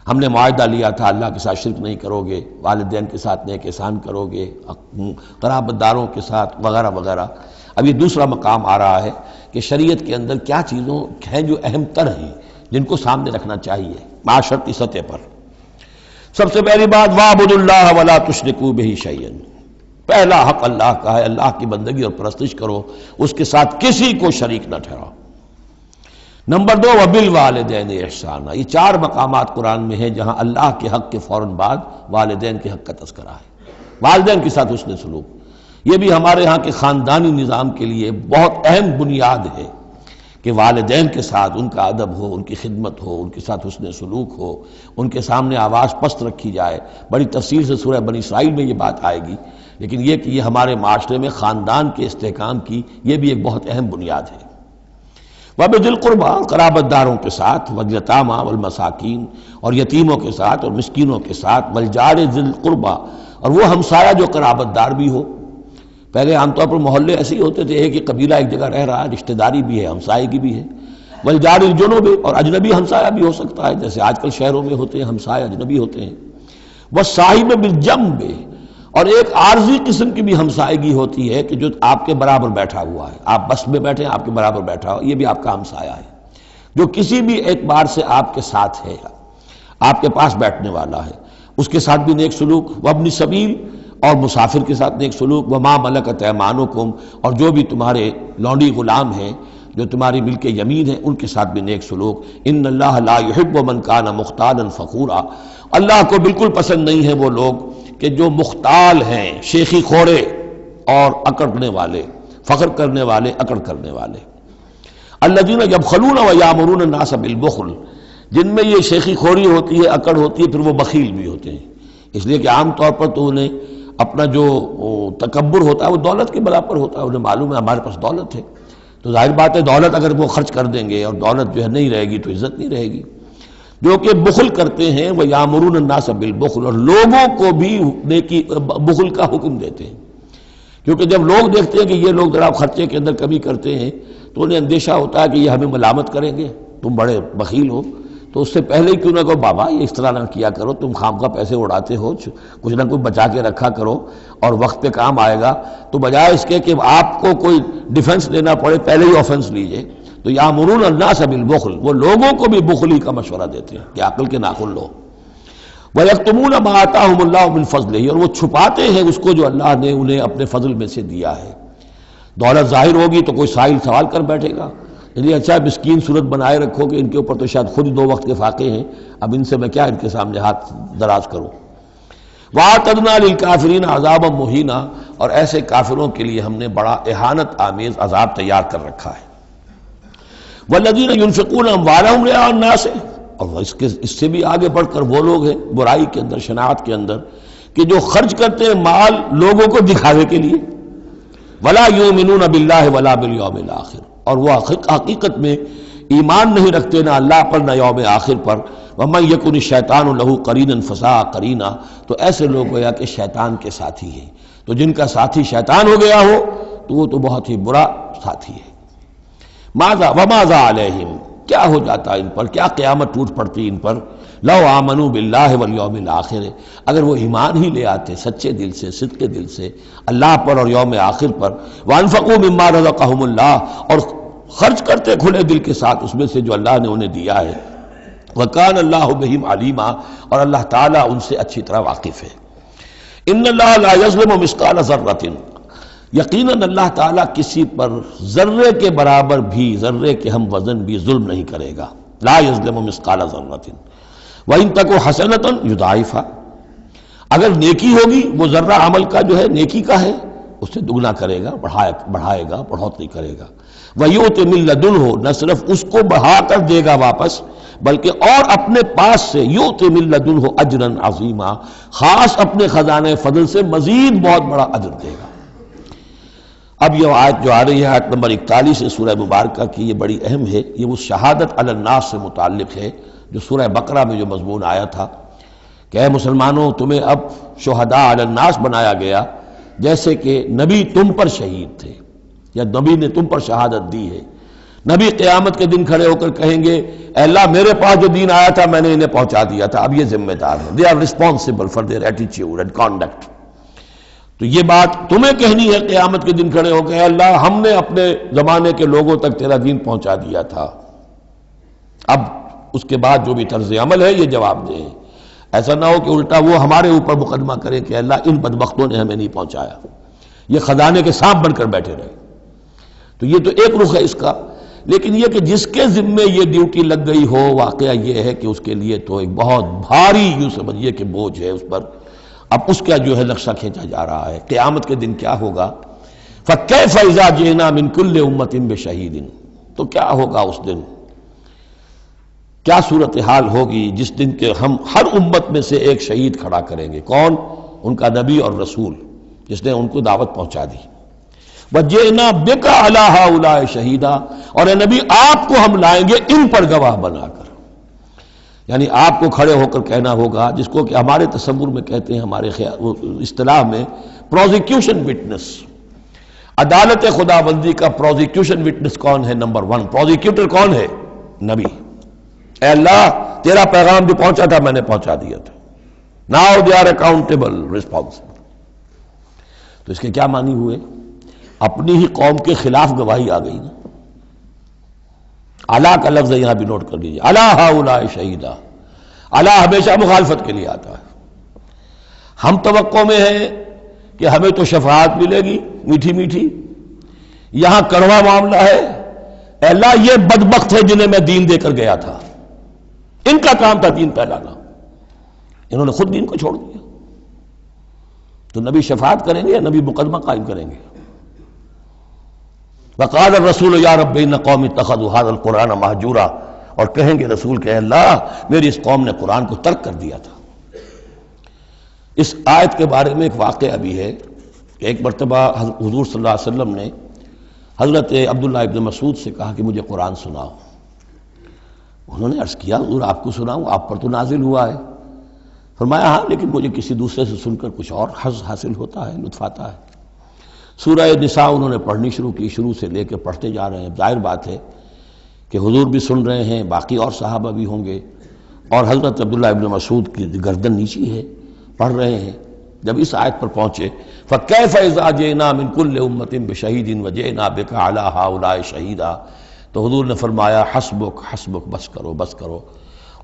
ہم نے معاہدہ لیا تھا اللہ کے ساتھ شرک نہیں کرو گے، والدین کے ساتھ نیک احسان کرو گے، قرابت داروں کے ساتھ وغیرہ وغیرہ۔ اب یہ دوسرا مقام آ رہا ہے کہ شریعت کے اندر کیا چیزوں ہیں جو اہم تر ہیں، جن کو سامنے رکھنا چاہیے معاشرتی سطح پر۔ سب سے پہلی بات وَاعْبُدُوا اللَّهَ وَلَا تُشْرِكُوا بِهِ شَيْئًا، پہلا حق اللہ کا ہے، اللہ کی بندگی اور پرستش کرو، اس کے ساتھ کسی کو شریک نہ ٹھہراؤ۔ نمبر 2 وَبِالْوَالِدَيْنِ احسانا، یہ 4 مقامات قرآن میں ہیں جہاں اللہ کے حق کے فوراً بعد والدین کے حق کا تذکرہ ہے۔ والدین کے ساتھ حسن سلوک، یہ بھی ہمارے ہاں کے خاندانی نظام کے لیے بہت اہم بنیاد ہے کہ والدین کے ساتھ ان کا ادب ہو، ان کی خدمت ہو، ان کے ساتھ حسن سلوک ہو، ان کے سامنے آواز پست رکھی جائے۔ بڑی تفصیل سے سورہ بنی اسرائیل میں یہ بات آئے گی، لیکن یہ کہ یہ ہمارے معاشرے میں خاندان کے استحکام کی یہ بھی ایک بہت اہم بنیاد ہے۔ وَبِذِي الْقُرْبَىٰ، قرابت داروں کے ساتھ، وَالْيَتَامَىٰ وَالْمَسَاكِينِ، اور یتیموں کے ساتھ اور مسکینوں کے ساتھ، وَالْجَارِ ذِي الْقُرْبَىٰ، اور وہ ہمسایہ جو قرابت دار بھی ہو۔ پہلے عام طور پر محلے ایسے ہی ہوتے تھے، ایک ہی قبیلہ ایک جگہ رہ رہا ہے، رشتہ داری بھی ہے، ہمسائے بھی ہے۔ وَالْجَارِ الْجُنُبِ، اور اجنبی ہمسایہ بھی ہو سکتا ہے، جیسے آج کل شہروں میں ہوتے ہیں ہمسائے اجنبی ہوتے ہیں۔ وَالصَّاحِبِ بِالْجَنبِ، اور ایک عارضی قسم کی بھی ہمسائیگی ہوتی ہے کہ جو آپ کے برابر بیٹھا ہوا ہے، آپ بس میں بیٹھے ہیں، آپ کے برابر بیٹھا ہوا، یہ بھی آپ کا ہمسایہ ہے، جو کسی بھی اعتبار سے آپ کے ساتھ ہے، آپ کے پاس بیٹھنے والا ہے، اس کے ساتھ بھی نیک سلوک، وابن سبیل، اور مسافر کے ساتھ نیک سلوک، وما ملکت ایمانکم، اور جو بھی تمہارے لونڈی غلام ہیں، جو تمہاری ملک یمین ہیں، ان کے ساتھ بھی نیک سلوک۔ ان اللہ لا یحب من کان مختالا فخورا، اللہ کو بالکل پسند نہیں ہے وہ لوگ کہ جو مختال ہیں، شیخی خوڑے اور اکڑنے والے، فخر کرنے والے، اکڑ کرنے والے۔ الذین یبخلون ویامرون الناس بالبخل، جن میں یہ شیخی خوری ہوتی ہے، اکڑ ہوتی ہے، پھر وہ بخیل بھی ہوتے ہیں، اس لیے کہ عام طور پر تو انہیں اپنا جو تکبر ہوتا ہے وہ دولت کے برابر ہوتا ہے، انہیں معلوم ہے ہمارے پاس دولت ہے، تو ظاہر بات ہے دولت اگر وہ خرچ کر دیں گے اور دولت جو ہے نہیں رہے گی تو عزت نہیں رہے گی۔ جو کہ بخل کرتے ہیں وہ یامرون الناس بالبخل، اور لوگوں کو بھی نیکی بخل کا حکم دیتے ہیں، کیونکہ جب لوگ دیکھتے ہیں کہ یہ لوگ ذرا خرچے کے اندر کمی کرتے ہیں تو انہیں اندیشہ ہوتا ہے کہ یہ ہمیں ملامت کریں گے، تم بڑے بخیل ہو، تو اس سے پہلے ہی کیوں نہ کہو بابا یہ اس طرح نہ کیا کرو، تم خام کا پیسے اڑاتے ہو، کچھ نہ کچھ بچا کے رکھا کرو اور وقت پہ کام آئے گا، تو بجائے اس کے کہ آپ کو کوئی ڈیفنس لینا پڑے پہلے ہی آفنس لیجئے۔ تو یامرون الناس بالبخل، وہ لوگوں کو بھی بخلی کا مشورہ دیتے ہیں کہ عقل کے ناخن لو۔ وَيَكْتُمُونَ مَا آتَاهُمُ اللَّهُ مِنْ فَضْلِهِ، اور وہ چھپاتے ہیں اس کو جو اللہ نے انہیں اپنے فضل میں سے دیا ہے۔ دولت ظاہر ہوگی تو کوئی سائل سوال کر بیٹھے گا، یعنی اچھا مسکین صورت بنائے رکھو کہ ان کے اوپر تو شاید خود 2 وقت کے فاقے ہیں، اب ان سے میں کیا ان کے سامنے ہاتھ دراز کروں۔ وَأَعْتَدْنَا لِلْكَافِرِينَ عَذَابًا مُهِينًا، اور ایسے کافروں کے لیے ہم نے بڑا اہانت آمیز عذاب تیار کر رکھا ہے۔ وَالَّذِينَ يُنْفِقُونَ أَمْوَالَهُمْ رِئَاءَ النَّاسِ، اور اس سے بھی آگے بڑھ کر وہ لوگ ہیں برائی کے اندر، شناعت کے اندر، کہ جو خرچ کرتے ہیں مال لوگوں کو دکھاوے کے لیے۔ وَلَا يُؤْمِنُونَ بِاللَّهِ وَلَا بِالْيَوْمِ الْآخِرِ، اور وہ حقیقت میں ایمان نہیں رکھتے نہ اللہ پر نہ یوم آخر پر۔ وَمَن يَكُنِ الشَّيْطَانُ لَهُ قَرِينًا فَسَاءَ قَرِينًا، تو ایسے لوگ گویا کہ شیطان کے ساتھی ہیں، تو جن کا ساتھی شیطان ہو گیا ہو تو وہ تو بہت ہی برا ساتھی ہے۔ ماذا وماذا علیہم، کیا ہو جاتا ان پر، کیا قیامت ٹوٹ پڑتی ان پر۔ لو آمنوا باللہ والیوم الآخر، اگر وہ ایمان ہی لے آتے سچے دل سے، صدق دل سے اللہ پر اور یوم آخر پر۔ وانفقوا مما رزقہم اللہ، اور خرچ کرتے کھلے دل کے ساتھ اس میں سے جو اللہ نے انہیں دیا ہے۔ وکان اللہ بہم علیما، اور اللہ تعالیٰ ان سے اچھی طرح واقف ہے۔ ان اللہ لا یظلم مثقال ذرۃ، یقیناً اللہ تعالیٰ کسی پر ذرے کے برابر بھی، ذرے کے ہم وزن بھی ظلم نہیں کرے گا۔ لا یظلم مثقال ذرۃ وَإِن تَكُ حَسَنَةً يُضَاعِفْهَا، اگر نیکی ہوگی وہ ذرہ عمل کا جو ہے نیکی کا ہے اس سے دگنا کرے گا، بڑھائے گا، بڑھوتری کرے گا۔ وَيُؤْتِ مِن لَّدُنْهُ، نہ صرف اس کو بڑھا کر دے گا واپس بلکہ اور اپنے پاس سے یؤتِ مِن لَّدُنْهُ أَجْرًا عَظِیمًا، خاص اپنے خزانے فضل سے مزید بہت بڑا اجر دے گا۔ اب یہ آیت جو آ رہی ہے، آیت نمبر 41 ہے سورہ مبارکہ کی، یہ بڑی اہم ہے، یہ اس شہادت علی الناس سے متعلق ہے جو سورہ بقرہ میں جو مضمون آیا تھا کہ اے مسلمانوں تمہیں اب شہداء علی الناس بنایا گیا، جیسے کہ نبی تم پر شہید تھے یا نبی نے تم پر شہادت دی ہے۔ نبی قیامت کے دن کھڑے ہو کر کہیں گے اے اللہ میرے پاس جو دین آیا تھا میں نے انہیں پہنچا دیا تھا، اب یہ ذمہ دار ہیں، they are responsible for their attitude and conduct. تو یہ بات تمہیں کہنی ہے قیامت کے دن کھڑے ہو کے، اے اللہ ہم نے اپنے زمانے کے لوگوں تک تیرا دین پہنچا دیا تھا، اب اس کے بعد جو بھی طرز عمل ہے یہ جواب دیں۔ ایسا نہ ہو کہ الٹا وہ ہمارے اوپر مقدمہ کرے کہ اللہ ان بدبختوں نے ہمیں نہیں پہنچایا، یہ خزانے کے سانپ بن کر بیٹھے رہے۔ تو یہ تو ایک رخ ہے اس کا، لیکن یہ کہ جس کے ذمے یہ ڈیوٹی لگ گئی ہو، واقعہ یہ ہے کہ اس کے لیے تو ایک بہت بھاری یوں سمجھیے کہ بوجھ ہے اس پر۔ اب اس کا جو ہے نقشہ کھینچا جا رہا ہے قیامت کے دن کیا ہوگا۔ فَكَيْفَ إِذَا جِئْنَا مِن كُلِّ أُمَّةٍ بِشَهِيدٍ، تو کیا ہوگا اس دن، کیا صورتحال ہوگی جس دن کے ہم ہر امت میں سے ایک شہید کھڑا کریں گے۔ کون؟ ان کا نبی اور رسول جس نے ان کو دعوت پہنچا دی۔ وَجِئْنَا بِكَ عَلَىٰ هَٰؤُلَاءِ شَهِيدًا، اور اے نبی آپ کو ہم لائیں گے ان پر گواہ بنا کر، یعنی آپ کو کھڑے ہو کر کہنا ہوگا، جس کو کہ ہمارے تصور میں کہتے ہیں، ہمارے اصطلاح میں پروزیکیوشن وٹنس۔ عدالت خداوندی کا پروزیکیوشن وٹنس کون ہے؟ نمبر 1 پروزیکیوٹر کون ہے؟ نبی۔ اے اللہ تیرا پیغام جو پہنچا تھا میں نے پہنچا دیا تھا، now they are accountable responsible. تو اس کے کیا معنی ہوئے؟ اپنی ہی قوم کے خلاف گواہی آ گئی نا۔ الا کا لفظ یہاں بھی نوٹ کر لیجیے، الا ہؤلاء شہیدا، الا ہمیشہ مخالفت کے لیے آتا ہے۔ ہم توقع میں ہیں کہ ہمیں تو شفاعت ملے گی میٹھی میٹھی، یہاں کڑوا معاملہ ہے، اے اللہ یہ بدبخت ہے جنہیں میں دین دے کر گیا تھا، ان کا کام تھا دین پھیلانا، انہوں نے خود دین کو چھوڑ دیا۔ تو نبی شفاعت کریں گے یا نبی مقدمہ قائم کریں گے؟ وقال الرسول یا رب ان قوم اتخذوا هذا القرآن مہجورا، اور کہیں گے رسول کہ اللہ میری اس قوم نے قرآن کو ترک کر دیا تھا۔ اس آیت کے بارے میں ایک واقعہ بھی ہے کہ ایک مرتبہ حضور صلی اللہ علیہ وسلم نے حضرت عبداللہ ابن مسعود سے کہا کہ مجھے قرآن سناؤ۔ انہوں نے عرض کیا حضور آپ کو سناؤں، آپ پر تو نازل ہوا ہے۔ فرمایا ہاں لیکن مجھے کسی دوسرے سے سن کر کچھ اور حظ حاصل ہوتا ہے، لطف آتا ہے۔ سورہ نساء انہوں نے پڑھنی شروع کی، شروع سے لے کے پڑھتے جا رہے ہیں۔ ظاہر بات ہے کہ حضور بھی سن رہے ہیں، باقی اور صحابہ بھی ہوں گے، اور حضرت عبداللہ ابن مسعود کی گردن نیچی ہے، پڑھ رہے ہیں۔ جب اس آیت پر پہنچے فَكَيْفَ إِذَا جِئْنَا مِن كُلِّ أُمَّةٍ بِشَهِيدٍ وَجِئْنَا بِكَ عَلَىٰ هَٰؤُلَاءِ شَهِيدًا، تو حضور نے فرمایا حسبک حسبک، بس کرو بس کرو۔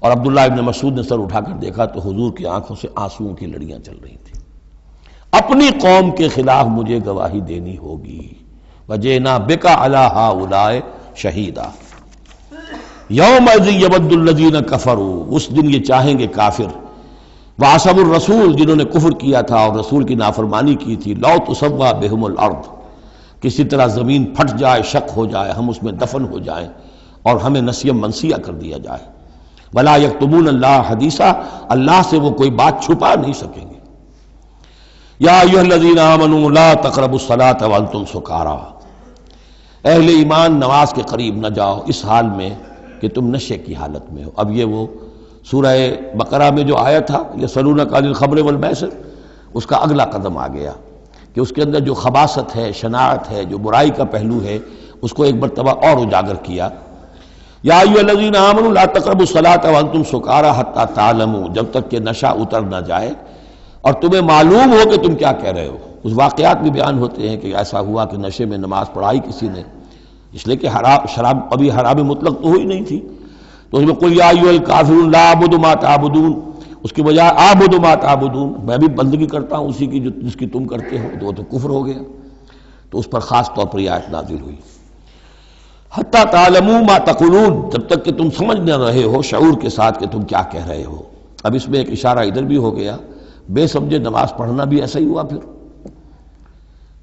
اور عبداللہ ابن مسعود نے سر اٹھا کر دیکھا تو حضور کی آنکھوں سے آنسوؤں کی لڑیاں چل رہی تھیں۔ اپنی قوم کے خلاف مجھے گواہی دینی ہوگی، وَجِئْنَا بِكَ عَلَىٰ هَٰؤُلَاءِ شَهِيدًا۔ يَوْمَئِذٍ يَوَدُّ الَّذِينَ كَفَرُوا، اس دن یہ چاہیں گے کافر، وَعَصَوُا الرَّسُولَ، جنہوں نے کفر کیا تھا اور رسول کی نافرمانی کی تھی، لَوْ تُسَوَّىٰ بِهِمُ الْأَرْضُ، کسی طرح زمین پھٹ جائے، شق ہو جائے، ہم اس میں دفن ہو جائیں اور ہمیں نسیم منسیہ کر دیا جائے۔ وَلَا يَكْتُمُونَ اللَّهَ حَدِيثًا، اللہ سے وہ کوئی بات چھپا نہیں سکیں گے۔ یا ایھا الذین آمنوا لا تقربوا الصلاۃ وانتم سکارى، اہل ایمان نماز کے قریب نہ جاؤ اس حال میں کہ تم نشے کی حالت میں ہو۔ اب یہ وہ سورہ بقرہ میں جو آیا تھا یسألونک عن الخمر والمیسر، اس کا اگلا قدم آ گیا کہ اس کے اندر جو خباثت ہے، شناعت ہے، جو برائی کا پہلو ہے، اس کو ایک مرتبہ اور اجاگر کیا۔ یا ایھا الذین آمنوا لا تقربوا الصلاۃ وانتم سکارى حتی تعلموا، جب تک کہ نشہ اتر نہ جائے اور تمہیں معلوم ہو کہ تم کیا کہہ رہے ہو۔ اس واقعات بھی بیان ہوتے ہیں کہ ایسا ہوا کہ نشے میں نماز پڑھائی کسی نے، اس لیے کہ شراب ابھی حرام مطلق تو ہوئی نہیں تھی، تو اس میں قل یا ایھا الکافرون لا اعبد ما تعبدون، اس کی بجائے اعبد ما تعبدون، میں بھی بندگی کرتا ہوں اسی کی جس کی تم کرتے ہو، تو وہ تو کفر ہو گیا۔ تو اس پر خاص طور پر یہ آیت نازل ہوئی، حتی تعلموا ما تقولون، جب تک کہ تم سمجھ نہ رہے ہو شعور کے ساتھ کہ تم کیا کہہ رہے ہو۔ اب اس میں ایک اشارہ ادھر بھی ہو گیا، بے سمجھے نماز پڑھنا بھی ایسا ہی ہوا پھر،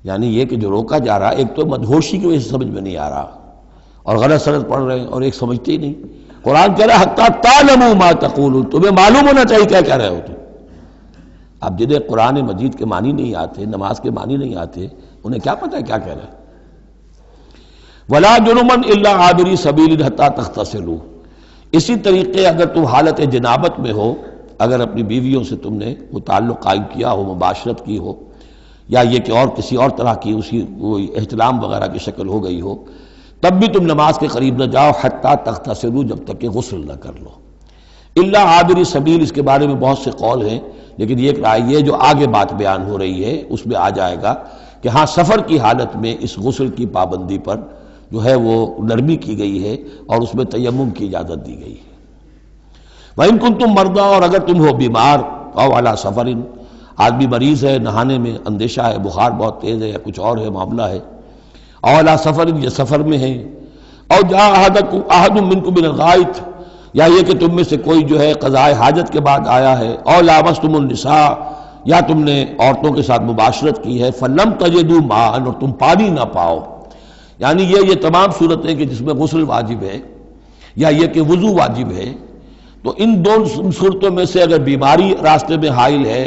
یعنی یہ کہ جو روکا جا رہا، ایک تو مدہوشی کی وجہ سے سمجھ میں نہیں آ رہا اور غلط سلط پڑھ رہے ہیں، اور ایک سمجھتے ہی نہیں۔ قرآن کہہ رہا ہے حتی تعلموا ما تقولون، تمہیں معلوم ہونا چاہیے کیا کہہ رہے ہو تم۔ اب جنہیں قرآن مجید کے معنی نہیں آتے، نماز کے معنی نہیں آتے، انہیں کیا پتہ ہے کیا کہہ رہے ہیں۔ وَلَا جُنُبًا إِلَّا عَابِرِي سَبِيلٍ حَتَّىٰ تَغْتَسِلُوا، اسی طریقے اگر تم حالت جنابت میں ہو، اگر اپنی بیویوں سے تم نے وہ تعلق قائم کیا ہو، مباشرت کی ہو، یا یہ کہ اور کسی اور طرح کی اسی وہ احتلام وغیرہ کی شکل ہو گئی ہو، تب بھی تم نماز کے قریب نہ جاؤ حتیٰ تغتسلوا، جب تک کہ غسل نہ کر لو۔ الا عابری سبیل، اس کے بارے میں بہت سے قول ہیں، لیکن یہ رائے یہ جو آگے بات بیان ہو رہی ہے اس میں آ جائے گا کہ ہاں سفر کی حالت میں اس غسل کی پابندی پر جو ہے وہ نرمی کی گئی ہے اور اس میں تیمم کی اجازت دی گئی ہے۔ وَإِن كُنتُم مَرْضَىٰ، اور اگر تم ہو بیمار، أَوْ عَلَىٰ سَفَرٍ، آدمی مریض ہے، نہانے میں اندیشہ ہے، بخار بہت تیز ہے یا کچھ اور ہے معاملہ ہے، أَوْ عَلَىٰ سَفَرٍ، یہ سفر میں ہے، أَوْ جَاءَ أَحَدٌ مِّنكُم مِّنَ الْغَائِطِ، یا یہ کہ تم میں سے کوئی جو ہے قضائے حاجت کے بعد آیا ہے، أَوْ لَامَسْتُمُ النِّسَاءَ، یا تم نے عورتوں کے ساتھ مباشرت کی ہے، فَلَمْ تَجِدُوا مَاءً، اور تم پانی نہ پاؤ، یعنی یہ تمام صورتیں کہ جس میں غسل واجب ہے یا یہ کہ وضو واجب ہے، تو ان دو صورتوں میں سے اگر بیماری راستے میں حائل ہے،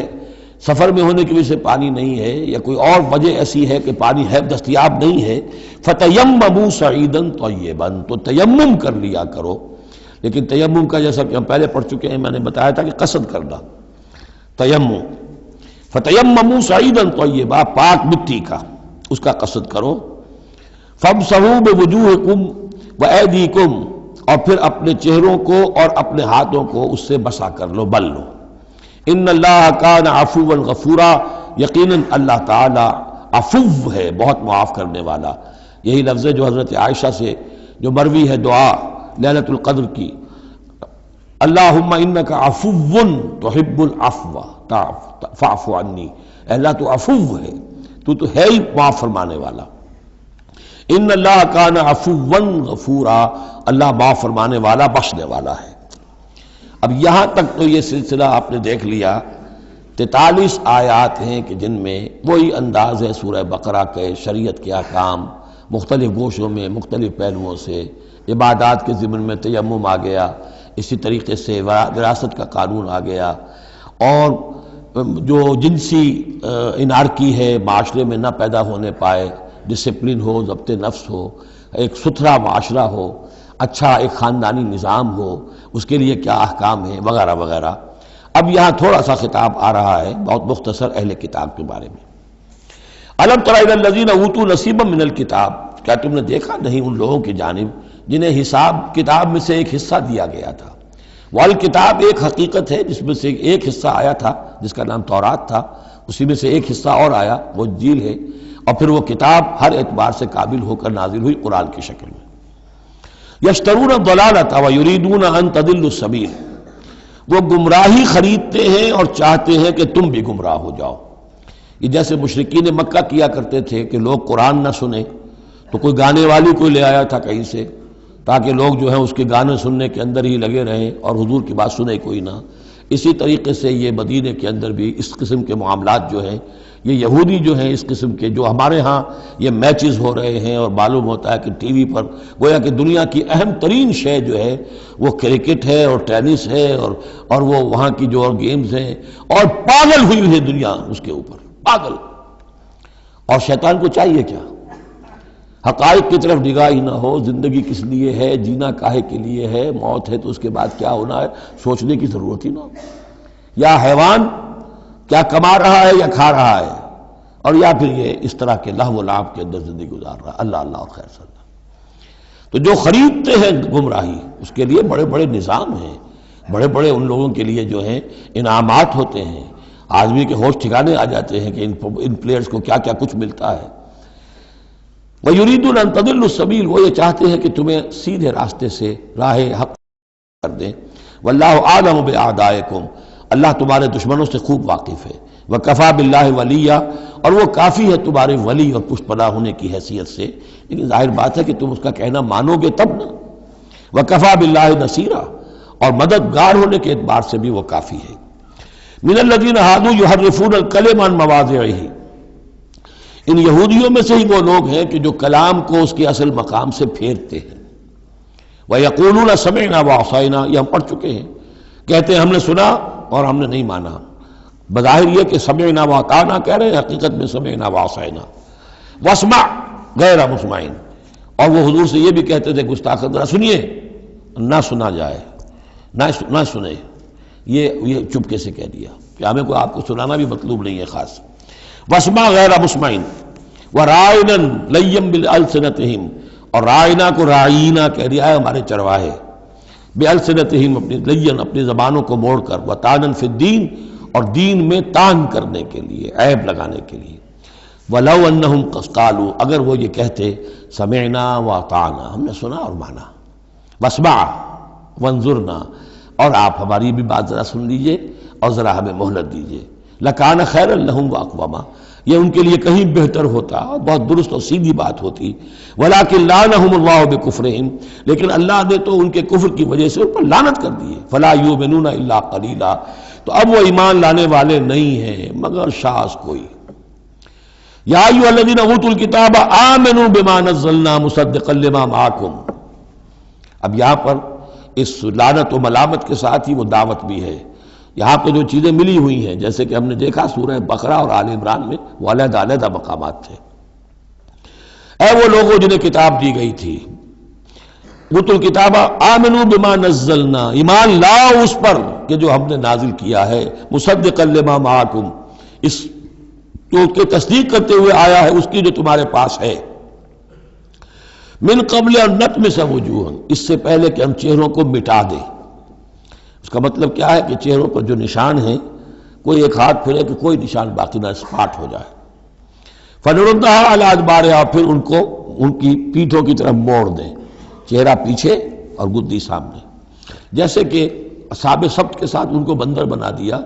سفر میں ہونے کی وجہ سے پانی نہیں ہے، یا کوئی اور وجہ ایسی ہے کہ پانی ہے دستیاب نہیں ہے، فَتَيَمَّمُوا صَعِيدًا طَيِّبًا، تو تیمم کر لیا کرو۔ لیکن تیمم کا جیسا کہ ہم پہلے پڑھ چکے ہیں، میں نے بتایا تھا کہ قصد کرنا تیمم، فَتَيَمَّمُوا صَعِيدًا طَيِّبًا، پاک مٹی کا، اس کا قصد کرو۔ فَامْسَحُوا بِوُجُوهِكُمْ وَأَيْدِيكُمْ، اور پھر اپنے چہروں کو اور اپنے ہاتھوں کو اس سے مسح کر لو، بل لو۔ ان اللہ کان عفوا غفورا، یقیناً اللہ تعالی عفو ہے، بہت معاف کرنے والا۔ یہی لفظ ہے جو حضرت عائشہ سے جو مروی ہے دعا لیلۃ القدر کی، اللہم انک عفو تحب العفو فاعف عنی، اے اللہ تو عفو ہے، تو ہے ہی معاف فرمانے والا۔ ان اللہ کان عفوا غفورا، اللہ معاف فرمانے والا بخشنے والا ہے۔ اب یہاں تک تو یہ سلسلہ آپ نے دیکھ لیا، 43 آیات ہیں کہ جن میں وہی انداز ہے سورہ بقرہ کے، شریعت کے احکام مختلف گوشوں میں مختلف پہلوؤں سے، عبادات کے ضمن میں تیمم آ گیا، اسی طریقے سے وراثت کا قانون آ گیا، اور جو جنسی انارکی ہے معاشرے میں نہ پیدا ہونے پائے، ڈسپلن ہو، ضبط نفس ہو، ایک ستھرا معاشرہ ہو، اچھا ایک خاندانی نظام ہو، اس کے لیے کیا احکام ہیں وغیرہ وغیرہ۔ اب یہاں تھوڑا سا خطاب آ رہا ہے بہت مختصر اہل کتاب کے بارے میں۔ الم تر الی الذین اوتوا نصیبا من الکتاب، کیا تم نے دیکھا نہیں ان لوگوں کی جانب جنہیں حساب کتاب میں سے ایک حصہ دیا گیا تھا۔ والکتاب ایک حقیقت ہے جس میں سے ایک حصہ آیا تھا جس کا نام تورات تھا، اسی میں سے ایک حصہ اور آیا وہ انجیل ہے، اور پھر وہ کتاب ہر اعتبار سے قابل ہو کر نازل ہوئی قرآن کی شکل میں۔ یشترون الضلالۃ ویریدون ان تضلوا السبیل، وہ گمراہی خریدتے ہیں اور چاہتے ہیں کہ تم بھی گمراہ ہو جاؤ۔ یہ جیسے مشرکین مکہ کیا کرتے تھے کہ لوگ قرآن نہ سنیں تو کوئی گانے والی کوئی لے آیا تھا کہیں سے، تاکہ لوگ جو ہیں اس کے گانے سننے کے اندر ہی لگے رہیں اور حضور کی بات سنے کوئی نہ۔ اسی طریقے سے یہ مدینے کے اندر بھی اس قسم کے معاملات جو ہیں، یہ یہودی جو ہیں اس قسم کے، جو ہمارے ہاں یہ میچز ہو رہے ہیں اور معلوم ہوتا ہے کہ ٹی وی پر گویا کہ دنیا کی اہم ترین شے جو ہے وہ کرکٹ ہے اور ٹینس ہے اور وہ وہاں کی جو اور گیمز ہیں، اور پاگل ہوئی ہے دنیا اس کے اوپر، پاگل۔ اور شیطان کو چاہیے کیا؟ حقائق کی طرف نگاہ ہی نہ ہو، زندگی کس لیے ہے، جینا کاہے کے لیے ہے، موت ہے تو اس کے بعد کیا ہونا ہے، سوچنے کی ضرورت ہی نہ ہو۔ یا حیوان کیا کما رہا ہے یا کھا رہا ہے، اور یا پھر یہ اس طرح کے لہو و لعب کے اندر زندگی گزار رہا ہے۔ اللہ اللہ اور خیر صلی اللہ۔ تو جو خریدتے ہیں گمراہی، اس کے لیے بڑے بڑے نظام ہیں، بڑے بڑے ان لوگوں کے لیے جو ہیں انعامات ہوتے ہیں، آدمی کے ہوش ٹھکانے آ جاتے ہیں کہ ان پلیئرز کو کیا کیا کچھ ملتا ہے۔ وَيُرِيدُونَ أَن تَضِلُّوا السَّبِيلَ، وہ یہ چاہتے ہیں کہ تمہیں سیدھے راستے سے راہ حق کر دیں۔ وَاللَّهُ أَعْلَمُ بِأَعْدَائِكُمْ، اللہ تمہارے دشمنوں سے خوب واقف ہے۔ وَكَفَى بِاللَّهِ وَلِيًّا، اور وہ کافی ہے تمہارے ولی اور پشت پناہ ہونے کی حیثیت سے، لیکن ظاہر بات ہے کہ تم اس کا کہنا مانو گے تب نا۔ وَكَفَى بِاللَّهِ نَصِيرًا، اور مددگار ہونے کے اعتبار سے بھی وہ کافی ہے۔ مِنَ الَّذِينَ هَادُوا يُحَرِّفُونَ الْكَلِمَ عَن مَّوَاضِعِهِ، ان یہودیوں میں سے ہی وہ لوگ ہیں کہ جو کلام کو اس کے اصل مقام سے پھیرتے ہیں۔ وَيَقُولُونَ سَمِعْنَا وَعَصَيْنَا، یہ ہم پڑھ چکے ہیں، کہتے ہیں ہم نے سنا اور ہم نے نہیں مانا۔ بظاہر یہ کہ سمعنا وَأَطَعْنَا کہہ رہے ہیں، حقیقت میں سمعنا وَعَصَيْنَا۔ وَاسْمَعْ غَيْرَ مُسْمَعٍ، اور وہ حضور سے یہ بھی کہتے تھے گستاخ ذرا سنیے، نہ سنا جائے، نہ سنے، یہ چپکے سے کہہ دیا کہ ہمیں کوئی آپ کو سنانا بھی مطلوب نہیں ہے خاص۔ وَاسْمَعْ غَيْرَ مُسْمَعٍ وَرَاعِنًا لَيًّا بِأَلْسِنَتِهِمْ، اور رائنا کو رائینا کہہ دیا ہے ہمارے چرواہے، بِأَلْسِنَتِهِمْ اپنی لین اپنی زبانوں کو موڑ کر، وَطَعْنًا فِي الدِّينِ، اور دین میں طعن کرنے کے لیے، عیب لگانے کے لیے۔ وَلَوْ أَنَّهُمْ قَالُوا، اگر وہ یہ کہتے سمعنا وَأَطَعْنَا، ہم نے سنا اور مانا، وَاسْمَعْ وَانظُرْنَا، اور آپ ہماری بھی بات ذرا سن لیجئے اور ذرا ہمیں مہلت دیجئے، لَكَانَ خَيْرًا لَهُمْ وَأَقْوَمَ، یہ ان کے لیے کہیں بہتر ہوتا اور بہت درست اور سیدھی بات ہوتی۔ وَلَكِنْ لَعَنَهُمُ اللَّهُ بِكُفْرِهِمْ، لیکن اللہ نے تو ان کے کفر کی وجہ سے ان پر لعنت کر دی ہے۔ فَلَا يُؤْمِنُونَ إِلَّا قَلِيلًا، تو اب وہ ایمان لانے والے نہیں ہیں مگر شاذ کوئی۔ یا ایھا الذین اوتوا الکتاب آمنوا بما نزلنا مصدقا لما معکم، اب یہاں پر اس لعنت و ملامت کے ساتھ ہی وہ دعوت بھی ہے۔ یہاں پہ جو چیزیں ملی ہوئی ہیں جیسے کہ ہم نے دیکھا سورہ بقرہ اور آل عمران میں وہ علیحدہ علیحدہ مقامات تھے۔ اے وہ لوگوں جنہیں کتاب دی گئی تھی، اوتوا الکتاب آمنوا بما نزلنا، ایمان لاؤ اس پر کہ جو ہم نے نازل کیا ہے، مصدقا لما معکم، اس جو کہ تصدیق کرتے ہوئے آیا ہے اس کی جو تمہارے پاس ہے۔ من قبل ان نطمس وجوہا، اس سے پہلے کہ ہم چہروں کو مٹا دیں۔ اس کا مطلب کیا ہے کہ چہروں پر جو نشان ہیں، کوئی ایک ہاتھ پھرے کہ کوئی نشان باقی نہ، اسپاٹ ہو جائے۔ فنردها علی ادبارها، پھر ان کو ان کی پیٹھوں کی طرف موڑ دیں، چہرہ پیچھے اور گدی سامنے. جیسے کہ اصحاب سبت کے ساتھ ان کو بندر بنا دیا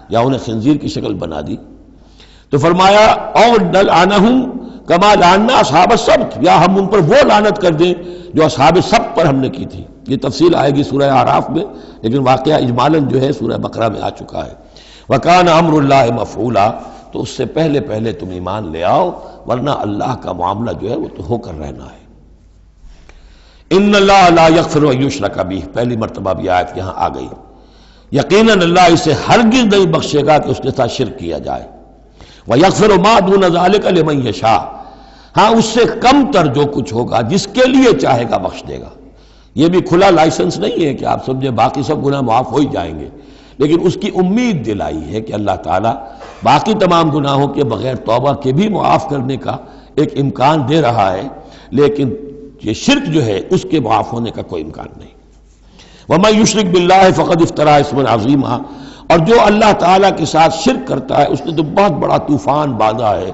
یا انہیں خنزیر کی شکل بنا دی، تو فرمایا اور نلعنہم کما لعنا اصحاب السبت، یا ہم ان پر وہ لعنت کر دیں جو اصحاب سبت پر ہم نے کی تھی. یہ تفصیل آئے گی سورہ اعراف میں، لیکن واقعہ اجمالاً جو ہے سورہ بقرہ میں آ چکا ہے. وَكَانَ أَمْرُ اللَّهِ مَفْعُولًا، تو اس سے پہلے تم ایمان لے آؤ، ورنہ اللہ کا معاملہ جو ہے وہ تو ہو کر رہنا ہے. ان اللہ لا یغفر ان یشرک بہ، پہلی مرتبہ بھی آیت یہاں آ گئی. یقیناً اللہ اسے ہرگز نہیں بخشے گا کہ اس کے ساتھ شرک کیا جائے. وَيَغْفِرُ مَا دُونَ ذَلِكَ لِمَن یشاء، ہاں اس سے کم تر جو کچھ ہوگا جس کے لیے چاہے گا بخش دے گا. یہ بھی کھلا لائسنس نہیں ہے کہ آپ سمجھے باقی سب گناہ معاف ہو ہی جائیں گے، لیکن اس کی امید دلائی ہے کہ اللہ تعالیٰ باقی تمام گناہوں کے بغیر توبہ کے بھی معاف کرنے کا ایک امکان دے رہا ہے، لیکن یہ شرک جو ہے اس کے معاف ہونے کا کوئی امکان نہیں. وَمَن يُشْرِكْ بِاللَّهِ فَقَدِ افْتَرَىٰ اسْمًا عَظِيمًا، اور جو اللہ تعالیٰ کے ساتھ شرک کرتا ہے اس نے تو بہت بڑا طوفان باندھا ہے.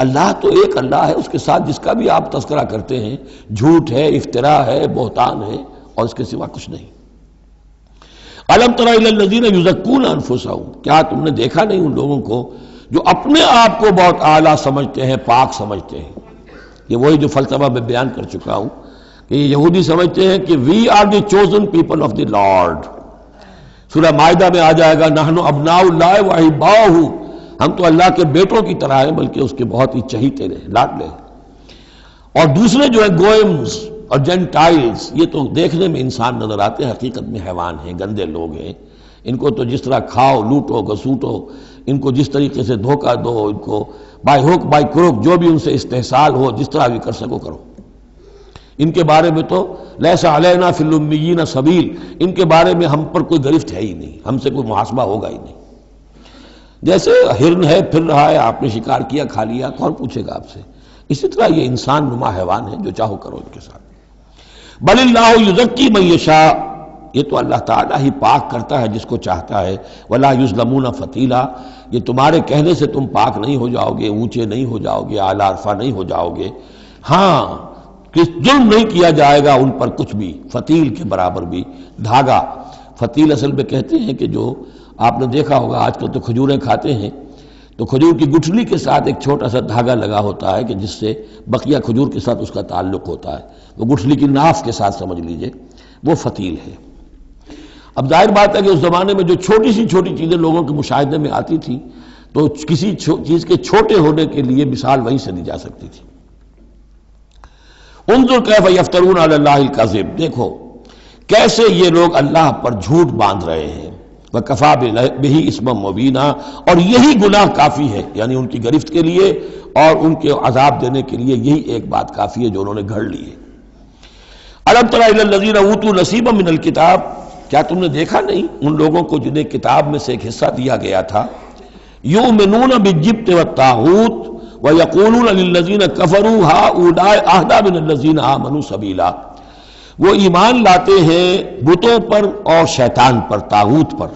اللہ تو ایک اللہ ہے، اس کے ساتھ جس کا بھی آپ تذکرہ کرتے ہیں جھوٹ ہے، افتراء ہے، بہتان ہے، اور اس کے سوا کچھ نہیں. أَلَمْ تَرَ إِلَى الَّذِينَ يُزَكُّونَ أَنفُسَهُمْ، کیا تم نے دیکھا نہیں ان لوگوں کو جو اپنے آپ کو بہت اعلیٰ سمجھتے ہیں، پاک سمجھتے ہیں. یہ وہی جو فلسفہ میں بیان کر چکا ہوں کہ یہ یہودی سمجھتے ہیں کہ we are the chosen people of the lord. سورہ مائدہ میں آ جائے گا نحن ابناء اللہ واحباؤہ، ہم تو اللہ کے بیٹوں کی طرح ہیں، بلکہ اس کے بہت ہی چہیتے ہیں، لاڈلے ہیں. اور دوسرے جو ہے گوئمز اور جینٹائلز، یہ تو دیکھنے میں انسان نظر آتے ہیں، حقیقت میں حیوان ہیں، گندے لوگ ہیں. ان کو تو جس طرح کھاؤ، لوٹو، گسوٹو، ان کو جس طریقے سے دھوکہ دو، ان کو بائی ہوک بائی کروک جو بھی ان سے استحصال ہو، جس طرح بھی کر سکو کرو. ان کے بارے میں تو لیس علینا فی الامیین سبیل، ان کے بارے میں ہم پر کوئی گرفت ہے ہی نہیں، ہم سے کوئی محاسبہ ہوگا ہی نہیں. جیسے ہرن ہے، پھر رہا ہے، آپ نے شکار کیا، کھا لیا، کون پوچھے گا آپ سے. اسی طرح یہ انسان نما حیوان ہے، جو چاہو کرو ان کے ساتھ. بل اللہ یزکی من یشاء، یہ تو اللہ تعالیٰ ہی پاک کرتا ہے جس کو چاہتا ہے. ولا یظلمون فتیلا، یہ تمہارے کہنے سے تم پاک نہیں ہو جاؤ گے، اونچے نہیں ہو جاؤ گے، اعلیٰ عرفہ نہیں ہو جاؤ گے. ہاں کہ ظلم نہیں کیا جائے گا ان پر کچھ بھی، فتیل کے برابر بھی. دھاگا، فتیل اصل میں کہتے ہیں کہ جو آپ نے دیکھا ہوگا آج کل تو کھجوریں کھاتے ہیں تو کھجور کی گٹھلی کے ساتھ ایک چھوٹا سا دھاگا لگا ہوتا ہے کہ جس سے بقیہ کھجور کے ساتھ اس کا تعلق ہوتا ہے، وہ گٹھلی کی ناف کے ساتھ سمجھ لیجئے، وہ فتیل ہے. اب ظاہر بات ہے کہ اس زمانے میں جو چھوٹی سی چھوٹی چیزیں لوگوں کے مشاہدے میں آتی تھی تو کسی چیز کے چھوٹے ہونے کے لیے مثال وہیں سے دی جا سکتی تھی. انظر کیف یفترون علی اللہ الکذب، دیکھو کیسے یہ لوگ اللہ پر جھوٹ باندھ رہے ہیں. وکفی بہ اسما مبینا، اور یہی گناہ کافی ہے، یعنی ان کی گرفت کے لیے اور ان کے عذاب دینے کے لیے یہی ایک بات کافی ہے جو انہوں نے گھڑ لی ہے. الم تر الی الذین اوتوا نصیبا من الکتاب، کیا تم نے دیکھا نہیں ان لوگوں کو جنہیں کتاب میں سے ایک حصہ دیا گیا تھا. یؤمنون بالجبت والطاغوت وَيَقُولُونَ لِلَّذِينَ كَفَرُوا هَؤُلَاءِ أَهْدَىٰ مِنَ الَّذِينَ آمَنُوا سَبِيلًا، وہ ایمان لاتے ہیں بتوں پر اور شیطان پر، طاغوت پر،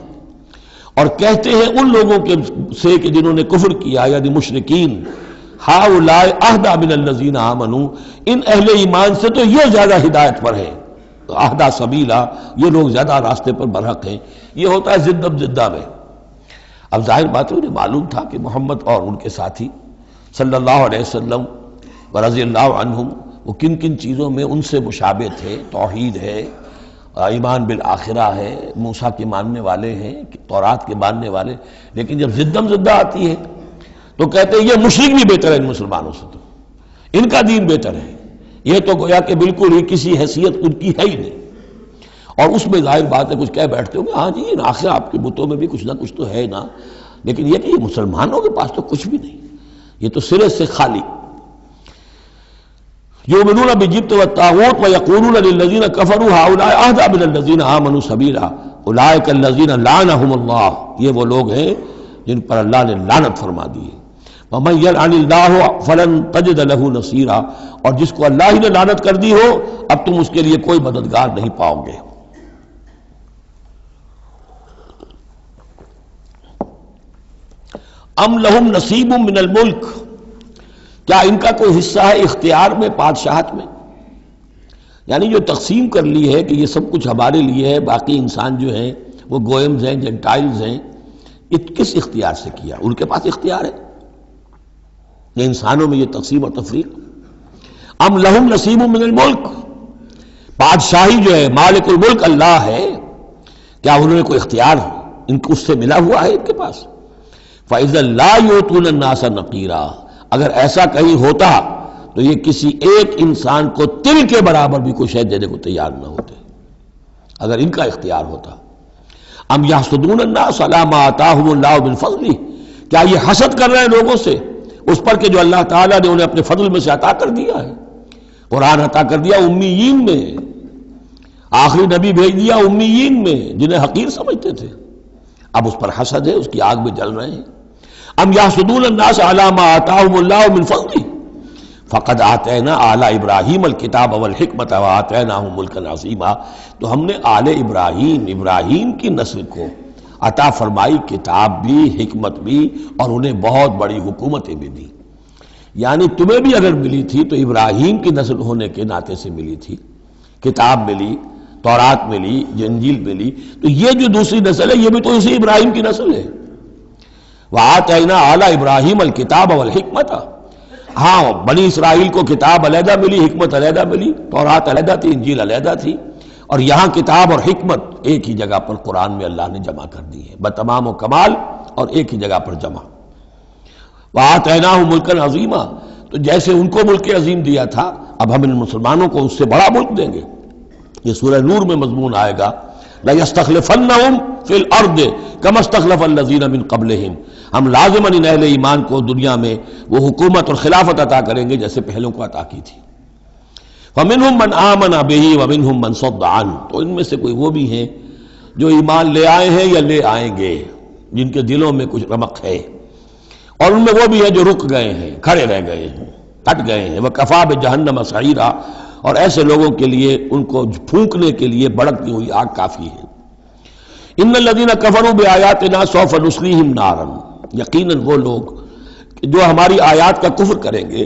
اور کہتے ہیں ان لوگوں کے سے کہ جنہوں نے کفر کیا، یعنی مشرکین، هَؤُلَاءِ أَهْدَىٰ مِنَ الَّذِينَ آمَنُوا، ان اہل ایمان سے تو یہ زیادہ ہدایت پر ہیں. اہدیٰ سبیلا، یہ لوگ زیادہ راستے پر برحق ہیں. یہ ہوتا ہے ضد زدہ میں. اب ظاہر بات ہے انہیں معلوم تھا کہ محمد اور ان کے ساتھی صلی اللہ علیہ وسلم ورضی اللہ عنہم وہ کن کن چیزوں میں ان سے مشابہ تھے. توحید ہے، ایمان بالآخرہ ہے، موسیٰ کے ماننے والے ہیں، تورات کے ماننے والے. لیکن جب ضدم زدہ آتی ہے تو کہتے ہیں یہ مشرک بھی بہتر ہے ان مسلمانوں سے، تو ان کا دین بہتر ہے. یہ تو گویا کہ بالکل ہی کسی حیثیت ان کی ہے ہی نہیں. اور اس میں ظاہر بات ہے کچھ کہہ بیٹھتے ہوں گے ہاں جی آخر آپ کے بتوں میں بھی کچھ نہ کچھ تو ہے نا، لیکن یہ کہ یہ مسلمانوں کے پاس تو کچھ بھی نہیں، یہ تو سرے سے خالی. یؤمنون بالجبت والطاغوت ویقولون للذین کفروا هؤلاء اهدیٰ من الذین آمنوا سبیلا اولئک الذین لعنهم اللہ، یہ وہ لوگ ہیں جن پر اللہ نے لعنت فرما دی ہے. ومن یلعن اللہ فلن تجد له نصیرا، اور جس کو اللہ ہی نے لعنت کر دی ہو اب تم اس کے لیے کوئی مددگار نہیں پاؤ گے. ام لہم نصیب من الملک، کیا ان کا کوئی حصہ ہے اختیار میں، بادشاہت میں؟ یعنی جو تقسیم کر لی ہے کہ یہ سب کچھ ہمارے لیے ہے، باقی انسان جو ہیں وہ گوئمز ہیں، جنٹائلز ہیں، یہ کس اختیار سے کیا؟ ان کے پاس اختیار ہے یہ انسانوں میں یہ تقسیم اور تفریق؟ ام لہم نصیب من الملک، بادشاہی جو ہے، مالک الملک اللہ ہے، کیا انہوں نے کوئی اختیار ان کو اس سے ملا ہوا ہے ان کے پاس؟ فَإِذَا لَا يُؤْتُونَ النَّاسَ نَقِيرًا، اگر ایسا کہیں ہوتا تو یہ کسی ایک انسان کو تل کے برابر بھی کوئی شے دینے کو تیار نہ ہوتے اگر ان کا اختیار ہوتا۔ ام یحسدون الناس علی ما آتاہم اللہ من فضلہ، کیا یہ حسد کر رہے ہیں لوگوں سے اس پر کہ جو اللہ تعالیٰ نے انہیں اپنے فضل میں سے عطا کر دیا ہے؟ قرآن عطا کر دیا امیین میں، آخری نبی بھیج دیا امیین میں جنہیں حقیر سمجھتے تھے، اب اس پر حسد ہے، اس کی آگ میں جل رہے ہیں۔ ام یحسدون الناس علی ما آتاہم اللہ من فضلہ فقد آتینا آل ابراہیم الکتاب والحکمت وآتیناہم ملکا عظیما، تو ہم نے آل ابراہیم کی نسل کو عطا فرمائی کتاب بھی، حکمت بھی، اور انہیں بہت بڑی حکومتیں بھی دی۔ یعنی تمہیں بھی اگر ملی تھی تو ابراہیم کی نسل ہونے کے ناطے سے ملی تھی، کتاب ملی، تورات ملی، انجیل ملی، تو یہ جو دوسری نسل ہے یہ بھی تو اسی ابراہیم کی نسل ہے۔ وآتینا آل ابراہیم الکتاب والحکمت، ہاں بنی اسرائیل کو کتاب علیحدہ ملی، حکمت علیحدہ ملی، تورات علیحدہ تھی، انجیل علیحدہ تھی، اور یہاں کتاب اور حکمت ایک ہی جگہ پر قرآن میں اللہ نے جمع کر دی ہے بتمام و کمال، اور ایک ہی جگہ پر جمع۔ وآتیناہم ملکا عظیما، تو جیسے ان کو ملک عظیم دیا تھا اب ہم ان مسلمانوں کو اس سے بڑا ملک دیں گے۔ یہ سورہ نور میں مضمون آئے گا، لَيَسْتَخْلِفَنَّهُمْ فِي الْأَرْضِ كَمَا اسْتَخْلَفَ الَّذِينَ مِنْ قَبْلِهِمْ، ہم لازماً ان اہل ایمان کو دنیا میں وہ حکومت اور خلافت عطا کریں گے جیسے پہلوں کو عطا کی تھی۔ فَمِنْهُمْ مَنْ آمَنَ بِهِ وَمِنْهُمْ مَنْ صَدَّ عَنْهُ، تو ان میں سے کوئی وہ بھی ہیں جو ایمان لے آئے ہیں یا لے آئیں گے، جن کے دلوں میں کچھ رمق ہے، اور ان میں وہ بھی ہیں جو رک گئے ہیں، کھڑے رہ گئے ہیں، ہٹ گئے ہیں۔ وَكَفَى بِجَهَنَّمَ سَعِيرًا، اور ایسے لوگوں کے لیے ان کو پھونکنے کے لیے بھڑکتی ہوئی آگ کافی ہے۔ ان الذین کفروا بآیاتنا سوف نصلیہم نارا، یقیناً وہ لوگ جو ہماری آیات کا کفر کریں گے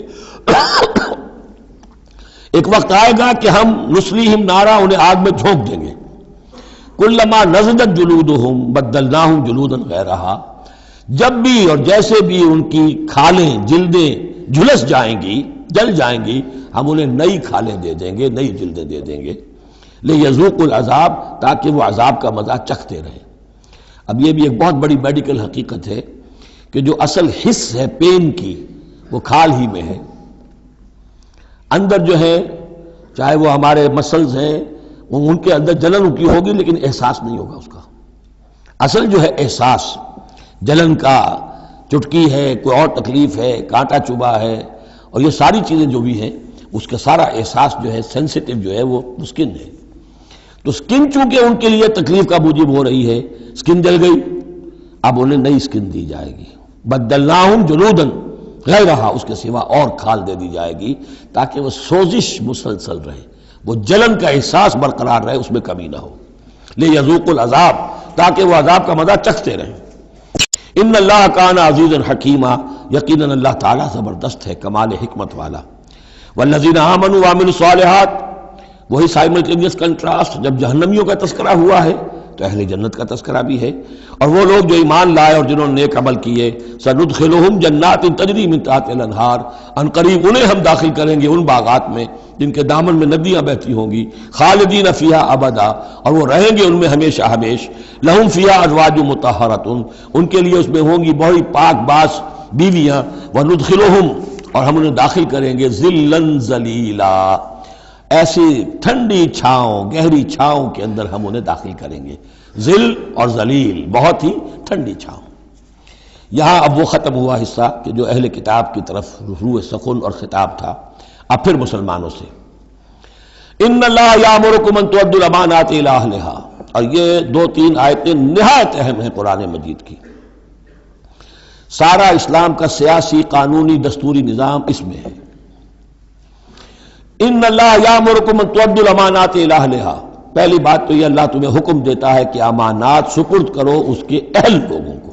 ایک وقت آئے گا کہ ہم نصلیہم نارا، انہیں آگ میں جھونک دیں گے۔ کلما نضجت جلودہم بدلناہم جلودا غیرہا، جب بھی اور جیسے بھی ان کی کھالیں، جلدیں جھلس جائیں گی، جل جائیں گی، ہم انہیں نئی کھالیں دے دیں گے، نئی جلدیں دے دیں گے، لِيَذُوقُوا الْعَذَابَ، تاکہ وہ عذاب کا مزہ چکھتے رہیں۔ اب یہ بھی ایک بہت بڑی میڈیکل حقیقت ہے کہ جو اصل حس ہے پین کی وہ کھال ہی میں ہے، اندر جو ہے چاہے وہ ہمارے مسلز ہیں وہ ان کے اندر جلن کی ہوگی لیکن احساس نہیں ہوگا اس کا۔ اصل جو ہے احساس جلن کا، چٹکی ہے، کوئی اور تکلیف ہے، کانٹا چبھا ہے، اور یہ ساری چیزیں جو بھی ہیں اس کا سارا احساس جو ہے سینسیٹیو جو ہے وہ سکن ہے۔ تو سکن چونکہ ان کے لیے تکلیف کا موجب ہو رہی ہے، سکن جل گئی، اب انہیں نئی سکن دی جائے گی، بدلناہم جلودا غیرہا، اس کے سوا اور کھال دے دی جائے گی تاکہ وہ سوزش مسلسل رہے، وہ جلن کا احساس برقرار رہے، اس میں کمی نہ ہو، لیذوقوا العذاب، تاکہ وہ عذاب کا مزہ چکھتے رہیں۔ ان اللہ کان عزیزا حکیما، یقیناً اللہ تعالیٰ زبردست ہے، کمال حکمت والا۔ والذین آمنوا وعملوا الصالحات، وہی سائملٹینیس کنٹراسٹ، جب جہنمیوں کا تذکرہ ہوا ہے تو اہل جنت کا تذکرہ بھی ہے، اور وہ لوگ جو ایمان لائے اور جنہوں نے نیک عمل کیے، سندخلہم جنات تجری من تحتہا الانہار، ان قریب انہیں ہم داخل کریں گے ان باغات میں جن کے دامن میں ندیاں بہتی ہوں گی، خالدین فیہا ابدا، اور وہ رہیں گے ان میں ہمیشہ ہمیش، لہم فیہا ازواج مطہرۃ، ان کے لیے اس میں ہوں گی بڑی پاک باز بیویاں، وندخلہم، اور ہم انہیں داخل کریں گے ظلا ظلیلا، ایسی ٹھنڈی چھاؤں، گہری چھاؤں کے اندر ہم انہیں داخل کریں گے، ظل اور ظلیل، بہت ہی ٹھنڈی چھاؤں۔ یہاں اب وہ ختم ہوا حصہ کہ جو اہل کتاب کی طرف روح سخن اور خطاب تھا، اب پھر مسلمانوں سے۔ ان اللہ یامرکم ان تؤدوا الامانات الی اہلھا، اور یہ دو تین آیتیں نہایت اہم ہیں قرآن مجید کی، سارا اسلام کا سیاسی، قانونی، دستوری نظام اس میں ہے۔ ان اللہ یامرکم ان تؤدوا الامانات الی اہلھا، پہلی بات تو یہ اللہ تمہیں حکم دیتا ہے کہ امانات سپرد کرو اس کے اہل لوگوں کو،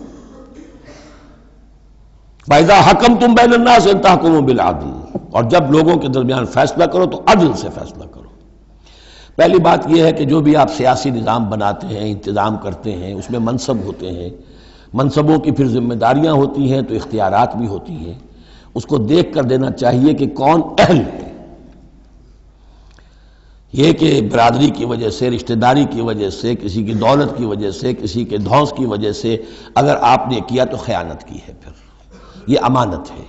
وَإِذَا حَكَمْتُمْ بَيْنَ النَّاسِ أَن تَحْكُمُوا بِالْعَدْلِ، اور جب لوگوں کے درمیان فیصلہ کرو تو عدل سے فیصلہ کرو۔ پہلی بات یہ ہے کہ جو بھی آپ سیاسی نظام بناتے ہیں، انتظام کرتے ہیں، اس میں منصب ہوتے ہیں، منصبوں کی پھر ذمہ داریاں ہوتی ہیں تو اختیارات بھی ہوتی ہیں، اس کو دیکھ کر دینا چاہیے کہ کون اہل ہے۔ یہ کہ برادری کی وجہ سے، رشتہ داری کی وجہ سے، کسی کی دولت کی وجہ سے، کسی کے دھونس کی وجہ سے اگر آپ نے کیا تو خیانت کی ہے، پھر یہ امانت ہے۔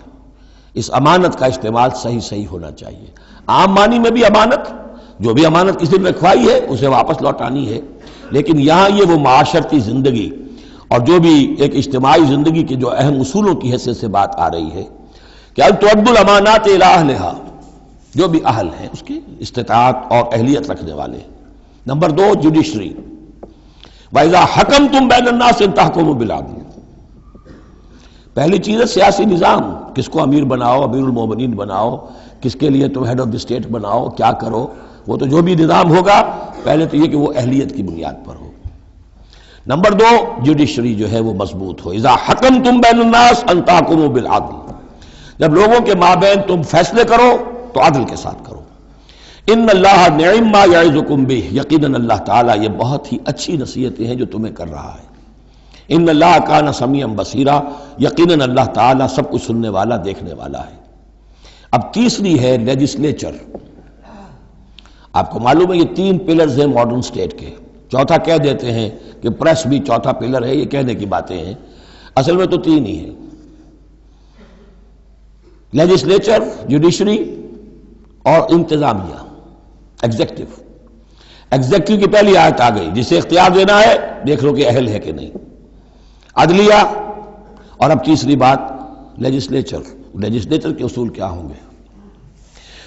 اس امانت کا استعمال صحیح ہونا چاہیے۔ عام معنی میں بھی امانت، جو بھی امانت کسی نے رکھوائی ہے اسے واپس لوٹانی ہے، لیکن یہاں یہ وہ معاشرتی زندگی اور جو بھی ایک اجتماعی زندگی کے جو اہم اصولوں کی حیثیت سے بات آ رہی ہے کہ ان تؤدوا الامانات الی اہلھا، جو بھی اہل ہیں اس کی استطاعت اور اہلیت رکھنے والے۔ نمبر 2 جوڈیشری، وَإِذَا حَكَمْتُمْ بَيْنَ النَّاسِ أَن تَحْكُمُوا بِالْعَدْلِ۔ پہلی چیز ہے سیاسی نظام، کس کو امیر بناؤ، امیر المومنین بناؤ، کس کے لیے تم ہیڈ آف دی اسٹیٹ بناؤ، کیا کرو، وہ تو جو بھی نظام ہوگا پہلے تو یہ کہ وہ اہلیت کی بنیاد پر ہو۔ نمبر 2 جوڈیشری جو ہے وہ مضبوط ہو۔ اذا حکمتم بین الناس ان تحکموا بالعدل، جب لوگوں کے مابین تم فیصلے کرو تو عدل کے ساتھ کرو۔ ان اللہ نعم ما یعظکم بہ، یقیناً اللہ تعالیٰ یہ بہت ہی اچھی نصیحتیں ہیں جو تمہیں کر رہا ہے۔ ان اللہ کان سمیعا بصیرا، یقیناً اللہ تعالیٰ سب کچھ سننے والا، دیکھنے والا ہے۔ اب تیسری ہے لیجسلیچر۔ آپ کو معلوم ہے یہ 3 پلرز ہیں ماڈرن سٹیٹ کے، چوتھا کہہ دیتے ہیں کہ پریس بھی چوتھا پلر ہے، یہ کہنے کی باتیں ہیں، اصل میں تو 3 ہی ہیں، لیجسلیچر، جوڈیشری اور انتظامیہ، ایگزیکٹو۔ ایگزیکٹو کی پہلی آیت آ گئی، جسے اختیار دینا ہے دیکھ لو کہ اہل ہے کہ نہیں، عدلیہ، اور اب تیسری بات لیجسلیچر۔ لیجسلیچر کے اصول کیا ہوں گے؟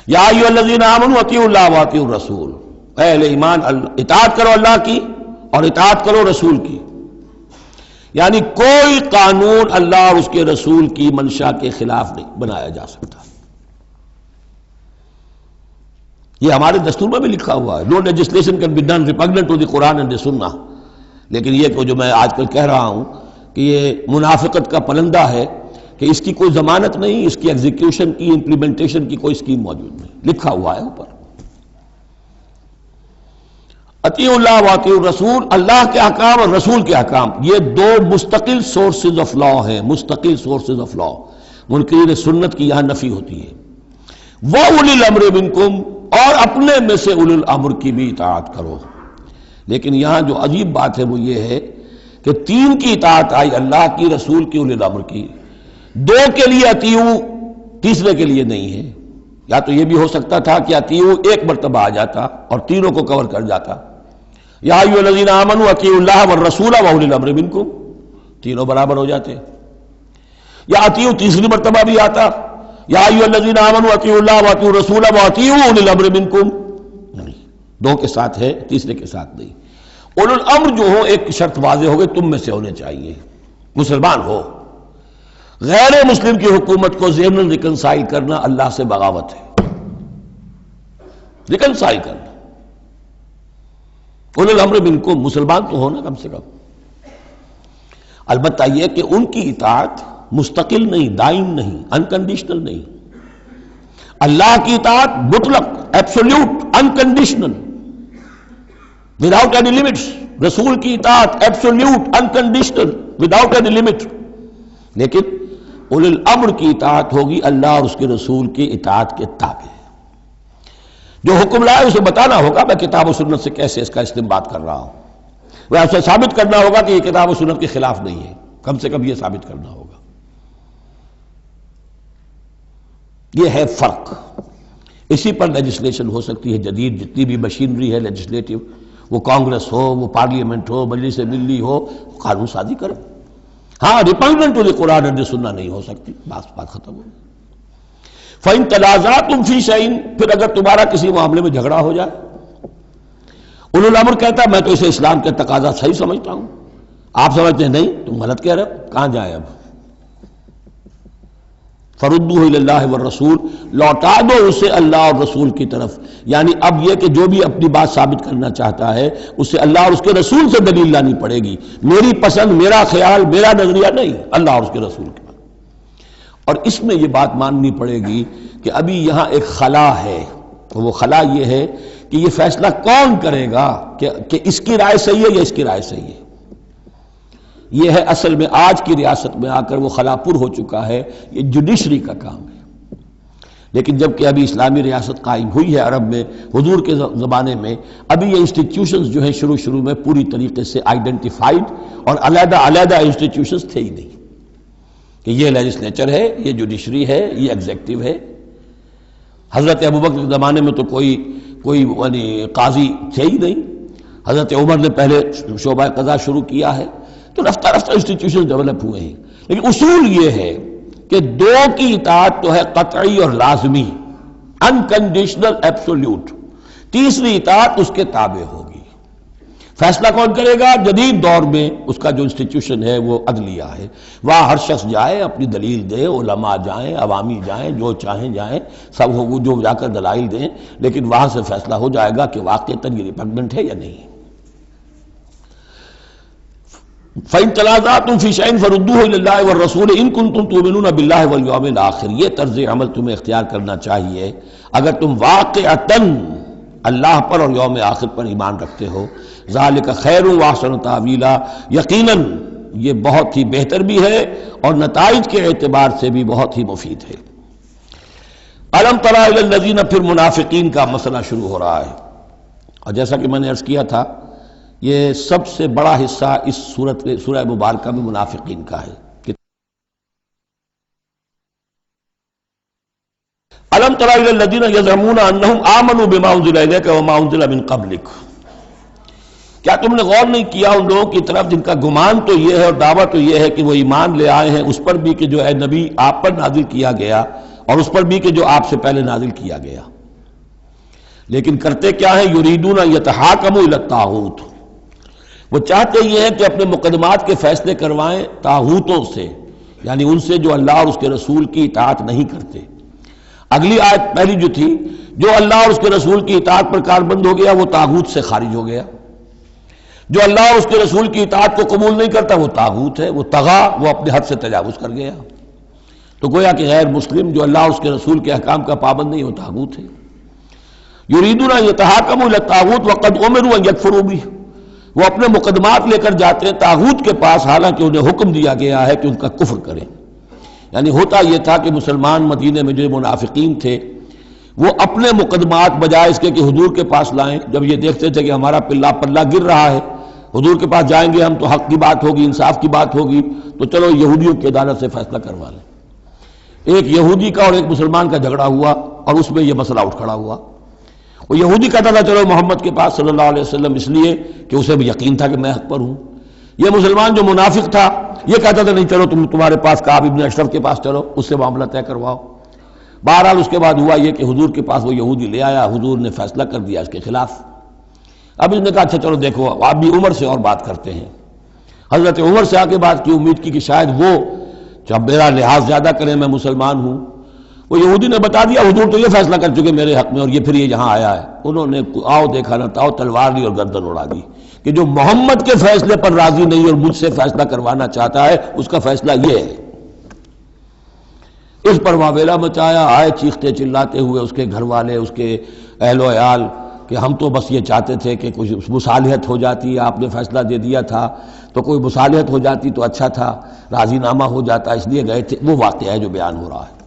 یا ایھا الذین آمنوا اطیعوا اللہ واطیعوا الرسول، اے اہل ایمان اطاعت کرو اللہ کی اور اطاعت کرو رسول کی، یعنی کوئی قانون اللہ اور اس کے رسول کی منشا کے خلاف نہیں بنایا جا سکتا۔ یہ ہمارے دستور میں بھی لکھا ہوا ہے، no legislation can be done repugnant to the Quran and the Sunnah, لیکن یہ جو میں آج کل کہہ رہا ہوں کہ یہ منافقت کا پلندہ ہے کہ اس کی کوئی ضمانت نہیں، اس کی ایگزیکیوشن کی، امپلیمنٹیشن کی کوئی اسکیم موجود نہیں، لکھا ہوا ہے اوپر۔ اطیعوا اللہ واطیعوا الرسول، اللہ کے احکام اور رسول کے احکام، یہ 2 مستقل سورسز آف لا ہیں، مستقل سورسز آف لا۔ منکرین سنت کی یہاں نفی ہوتی ہے۔ وَأُولِي الْأَمْرِ مِنْكُمْ، اور اپنے میں سے اولو الامر کی بھی اطاعت کرو۔ لیکن یہاں جو عجیب بات ہے وہ یہ ہے کہ 3 کی اطاعت آئی، اللہ کی، رسول کی، اولی الامر کی، 2 کے لیے اطیعوا، تیسرے کے لیے نہیں ہے۔ یا تو یہ بھی ہو سکتا تھا کہ اطیعوا ایک مرتبہ آ جاتا اور تینوں کو کور کر جاتا، یا ایھا الذین آمنوا اطیعوا اللہ والرسول واولی الامر منکم، تینوں برابر ہو جاتے۔ یا اطیعوا تیسری مرتبہ بھی آتا، یا ایھا الذین آمنوا اطیعوا اللہ واطیعوا الرسول واطیعوا اولی الامر منکم، نہیں، 2 کے ساتھ ہے، تیسرے کے ساتھ نہیں۔ اولو الامر جو ہو ایک شرط واضح ہو گئی، تم میں سے ہونے چاہیے، مسلمان ہو۔ غیر مسلم کی حکومت کو ضمن ریکنسائل کرنا اللہ سے بغاوت ہے، ریکنسائل کرنا۔ اولو الامر منکم، مسلمان تو ہونا کم سے کم۔ البتہ یہ کہ ان کی اطاعت مستقل نہیں، دائم نہیں، انکنڈیشنل نہیں۔ اللہ کی اطاعت مطلق، absolute, unconditional, without any limits. رسول کی اطاعت absolute, unconditional, without any limit. لیکن اولو الامر کی اطاعت ہوگی اللہ اور اس کے رسول کی اطاعت کے تابع۔ جو حکم لائے اسے بتانا ہوگا میں کتاب و سنت سے کیسے اس کا استنباط کر رہا ہوں، وہ اسے ثابت کرنا ہوگا کہ یہ کتاب و سنت کے خلاف نہیں ہے، کم سے کم یہ ثابت کرنا ہوگا۔ یہ ہے فرق۔ اسی پر لیجسلیشن ہو سکتی ہے جدید، جتنی بھی مشینری ہے لیجسلیٹو، وہ کانگریس ہو، وہ پارلیمنٹ ہو، مجلس ملی ہو، قانون سازی کرے۔ ہاں ریپگننٹ to the Quran and the سنہ نہیں ہو سکتی، بات ختم ہو۔ فَإِن تَنَازَعْتُمْ فِي شَيْءٍ، پھر اگر تمہارا کسی معاملے میں جھگڑا ہو جائے، اولو الامر کہتا ہے میں تو اسے اسلام کے تقاضا صحیح سمجھتا ہوں، آپ سمجھتے ہیں نہیں تم غلط کہہ رہے ہو، کہاں جائیں اب؟ فَرُدُّوهُ إِلَى اللَّهِ وَالرَّسُولِ، لوٹا دو اسے اللہ اور رسول کی طرف۔ یعنی اب یہ کہ جو بھی اپنی بات ثابت کرنا چاہتا ہے اسے اللہ اور اس کے رسول سے دلیل لانی پڑے گی، میری پسند، میرا خیال، میرا نظریہ نہیں، اللہ اور اس کے رسول کے۔ اور اس میں یہ بات ماننی پڑے گی کہ ابھی یہاں ایک خلا ہے، وہ خلا یہ ہے کہ یہ فیصلہ کون کرے گا کہ اس کی رائے صحیح ہے یا اس کی رائے صحیح ہے۔ یہ ہے اصل میں آج کی ریاست میں آ کر وہ خلا پر ہو چکا ہے، یہ جوڈیشری کا کام ہے۔ لیکن جب کہ ابھی اسلامی ریاست قائم ہوئی ہے عرب میں حضور کے زمانے میں، ابھی یہ انسٹیٹیوشنز جو ہیں شروع میں پوری طریقے سے آئیڈینٹیفائڈ اور علیحدہ انسٹیٹیوشنز تھے ہی نہیں کہ یہ لیجسلیچر ہے، یہ جوڈیشری ہے، یہ ایگزیکٹو ہے۔ حضرت ابوبکر کے زمانے میں تو کوئی قاضی تھے ہی نہیں، حضرت عمر نے پہلے شعبہ قضا شروع کیا ہے، تو رفتہ رفتہ انسٹیٹیوشن ڈیولپ ہوئے ہیں۔ لیکن اصول یہ ہے کہ دو کی اطاعت تو ہے قطعی اور لازمی، انکنڈیشنل ایبسولوٹ، تیسری اطاعت اس کے تابع ہوگی۔ فیصلہ کون کرے گا؟ جدید دور میں اس کا جو انسٹیٹیوشن ہے وہ عدلیہ ہے، وہاں ہر شخص جائے، اپنی دلیل دے، علماء جائیں، عوامی جائیں، جو چاہیں جائیں، سب جو جا کر دلائل دیں، لیکن وہاں سے فیصلہ ہو جائے گا کہ واقعتاً یہ ریپگننٹ ہے یا نہیں۔ فَإِن تَنَازَعْتُمْ فِي شَيْءٍ فَرُدُّوهُ إِلَى اللَّهِ وَالرَّسُولِ إِن كُنتُمْ تُؤْمِنُونَ بِاللَّهِ وَالْيَوْمِ الْآخِرِ، یہ طرز عمل تمہیں اختیار کرنا چاہیے اگر تم واقعتاً اللہ پر اور یوم آخر پر ایمان رکھتے ہو۔ ذَلِكَ خَيْرٌ وَأَحْسَنُ تَأْوِيلًا، یقیناً یہ بہت ہی بہتر بھی ہے اور نتائج کے اعتبار سے بھی بہت ہی مفید ہے۔ أَلَمْ تَرَ إِلَى الَّذِينَ، پھر منافقین کا مسئلہ شروع ہو رہا ہے، اور جیسا کہ میں نے عرض کیا تھا یہ سب سے بڑا حصہ اس سورہ مبارکہ میں منافقین کا ہے۔ أَلَمْ تَرَ إِلَى الَّذِينَ يَزْعُمُونَ أَنَّهُمْ آمَنُوا بِمَا أُنزِلَ إِلَيْكَ وَمَا أُنزِلَ مِن قَبْلِكَ، کیا تم نے غور نہیں کیا ان لوگوں کی طرف جن کا گمان تو یہ ہے اور دعویٰ تو یہ ہے کہ وہ ایمان لے آئے ہیں اس پر بھی کہ جو ہے نبی آپ پر نازل کیا گیا، اور اس پر بھی کہ جو آپ سے پہلے نازل کیا گیا، لیکن کرتے کیا ہیں؟ یریدون یتحاکموا الی الطاغوت، وہ چاہتے یہ ہیں کہ اپنے مقدمات کے فیصلے کروائیں طاغوتوں سے، یعنی ان سے جو اللہ اور اس کے رسول کی اطاعت نہیں کرتے۔ اگلی آیت پہلی جو تھی، جو اللہ اور اس کے رسول کی اطاعت پر کاربند ہو گیا وہ طاغوت سے خارج ہو گیا، جو اللہ اور اس کے رسول کی اطاعت کو قبول نہیں کرتا وہ طاغوت ہے، وہ طغا، وہ اپنے حد سے تجاوز کر گیا۔ تو گویا کہ غیر مسلم جو اللہ اور اس کے رسول کے احکام کا پابند نہیں وہ طاغوت ہے۔ یریدون یتحاکموا الی الطاغوت وقد امروا ان یکفروا بہ، وہ اپنے مقدمات لے کر جاتے ہیں طاغوت کے پاس حالانکہ انہیں حکم دیا گیا ہے کہ ان کا کفر کریں۔ یعنی ہوتا یہ تھا کہ مسلمان مدینے میں جو منافقین تھے وہ اپنے مقدمات بجائے اس کے کہ حضور کے پاس لائیں، جب یہ دیکھتے تھے کہ ہمارا پلہ گر رہا ہے، حضور کے پاس جائیں گے ہم تو حق کی بات ہوگی، انصاف کی بات ہوگی، تو چلو یہودیوں کی عدالت سے فیصلہ کروا لیں۔ ایک یہودی کا اور ایک مسلمان کا جھگڑا ہوا اور اس میں یہ مسئلہ اٹھ کھڑا ہوا۔ وہ یہودی کہتا تھا چلو محمد کے پاس صلی اللہ علیہ وسلم، اس لیے کہ اسے بھی یقین تھا کہ میں حق پر ہوں۔ یہ مسلمان جو منافق تھا یہ کہتا تھا نہیں چلو تمہارے پاس کعب ابن اشرف کے پاس چلو، اس سے معاملہ طے کرواؤ۔ بہرحال اس کے بعد ہوا یہ کہ حضور کے پاس وہ یہودی لے آیا، حضور نے فیصلہ کر دیا اس کے خلاف۔ اب اس نے کہا اچھا چلو دیکھو آپ بھی عمر سے اور بات کرتے ہیں۔ حضرت عمر سے آ کے بات کی، امید کی کہ شاید وہ جب میرا لحاظ زیادہ کریں، میں مسلمان ہوں۔ وہ یہودی نے بتا دیا حضور تو یہ فیصلہ کر چکے میرے حق میں، اور یہ پھر یہ یہاں آیا ہے۔ انہوں نے آؤ دیکھا نہ تاؤ تلوار لی اور گردن اڑا دی کہ جو محمد کے فیصلے پر راضی نہیں اور مجھ سے فیصلہ کروانا چاہتا ہے اس کا فیصلہ یہ ہے۔ اس پر واویلا مچایا، آئے چیختے چلاتے ہوئے اس کے گھر والے، اس کے اہل و عیال کہ ہم تو بس یہ چاہتے تھے کہ کچھ مصالحت ہو جاتی، آپ نے فیصلہ دے دیا تھا تو کوئی مصالحت ہو جاتی تو اچھا تھا، راضی نامہ ہو جاتا، اس لیے گئے تھے۔ وہ واقعہ ہے جو بیان ہو رہا ہے۔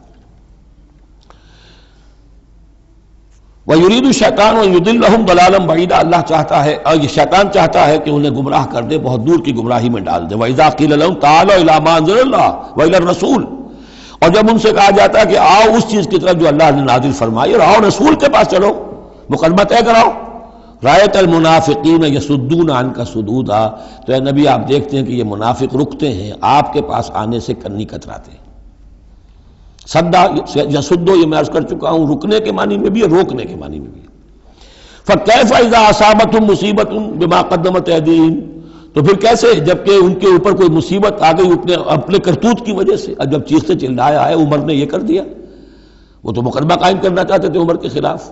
وَيُرِيدُ الشَّيْطَانُ أَن يُضِلَّهُمْ ضَلَالًا بَعِيدًا، اللہ چاہتا ہے اور یہ شیطان چاہتا ہے کہ انہیں گمراہ کر دے، بہت دور کی گمراہی میں ڈال دے۔ وَإِذَا قِيلَ لَهُمْ تَعَالَوْا إِلَىٰ مَا أَنزَلَ اللَّهُ وَإِلَى الرَّسُولِ، اور جب ان سے کہا جاتا ہے کہ آؤ اس چیز کی طرف جو اللہ نے نازل فرمائی، اور آؤ رسول کے پاس چلو، مقدمہ طے کراؤ۔ رَأَيْتَ الْمُنَافِقِينَ يَصُدُّونَ عَنْكَ صُدُودًا، تو اے نبی آپ دیکھتے ہیں کہ یہ منافق رکتے ہیں آپ کے پاس آنے سے، کنی کتراتے ہیں۔ صدا یصدو یہ میں عرض کر چکا ہوں، رکنے کے معنی میں بھی ہے، روکنے کے معنی میں بھی ہے۔ فَكَيْفَ إِذَا أَصَابَتْهُمْ مُصِيبَةٌ بِمَا قَدَّمَتْ أَيْدِيهِمْ، تو پھر کیسے جبکہ ان کے اوپر کوئی مصیبت آ گئی اپنے کرتوت کی وجہ سے۔ اب جب چیختے چلایا ہے عمر نے یہ کر دیا، وہ تو مقدمہ قائم کرنا چاہتے تھے عمر کے خلاف۔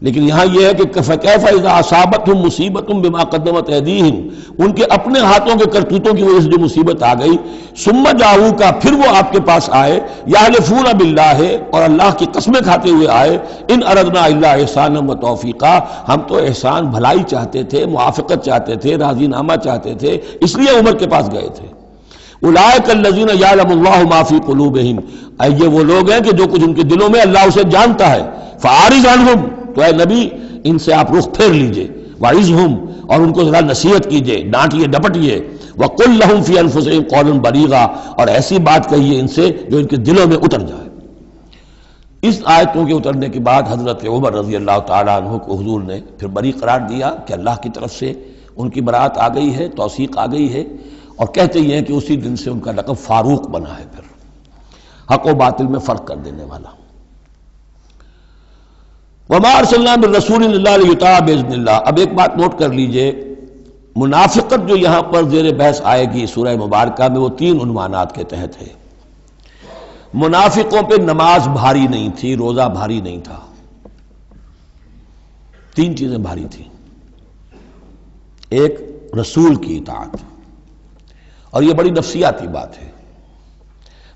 لیکن یہاں یہ ہے کہ فَكَيْفَ إِذَا أَصَابَتْهُم مُّصِيبَةٌ بِمَا قَدَّمَتْ أَيْدِيهِمْ، ان کے اپنے ہاتھوں کے کرتوتوں کی وجہ سے جو مصیبت آ گئی، ثُمَّ جَاءُوكَ، پھر وہ آپ کے پاس آئے، يَحْلِفُونَ بِاللَّهِ، اور اللہ کی قسمیں کھاتے ہوئے آئے، إِنْ أَرَدْنَا إِلَّا إِحْسَانًا وَتَوْفِيقًا، ہم تو احسان بھلائی چاہتے تھے، موافقت چاہتے تھے، راضی نامہ چاہتے تھے، اس لیے عمر کے پاس گئے تھے۔ اولئک الذین یعلم اللہ ما فی قلوبہم، یہ وہ لوگ ہیں کہ جو کچھ ان کے دلوں میں اللہ اسے جانتا ہے۔ فاعرض عنہم، تو اے نبی ان سے آپ رخ پھیر لیجئے، وعظہم، اور ان کو ذرا نصیحت کیجئے، ڈانٹیے ڈپٹیے، وقل لہم فی انفسہم قولا بلیغا، اور ایسی بات کہیے ان سے جو ان کے دلوں میں اتر جائے۔ اس آیتوں کے اترنے کے بعد حضرت عمر رضی اللہ تعالیٰ عنہ کو حضور نے پھر بری قرار دیا کہ اللہ کی طرف سے ان کی برات آ گئی ہے، توثیق آ گئی ہے، اور کہتے یہ ہیں کہ اسی دن سے ان کا لقب فاروق بنا ہے، پھر حق و باطل میں فرق کر دینے والا۔ وما ارسلنا من رسول الا لیطاع باذن اللہ۔ اب ایک بات نوٹ کر لیجئے، منافقت جو یہاں پر زیر بحث آئے گی سورہ مبارکہ میں، وہ 3 عنوانات کے تحت ہے۔ منافقوں پہ نماز بھاری نہیں تھی، روزہ بھاری نہیں تھا، 3 چیزیں بھاری تھیں۔ ایک رسول کی اطاعت، اور یہ بڑی نفسیاتی بات ہے،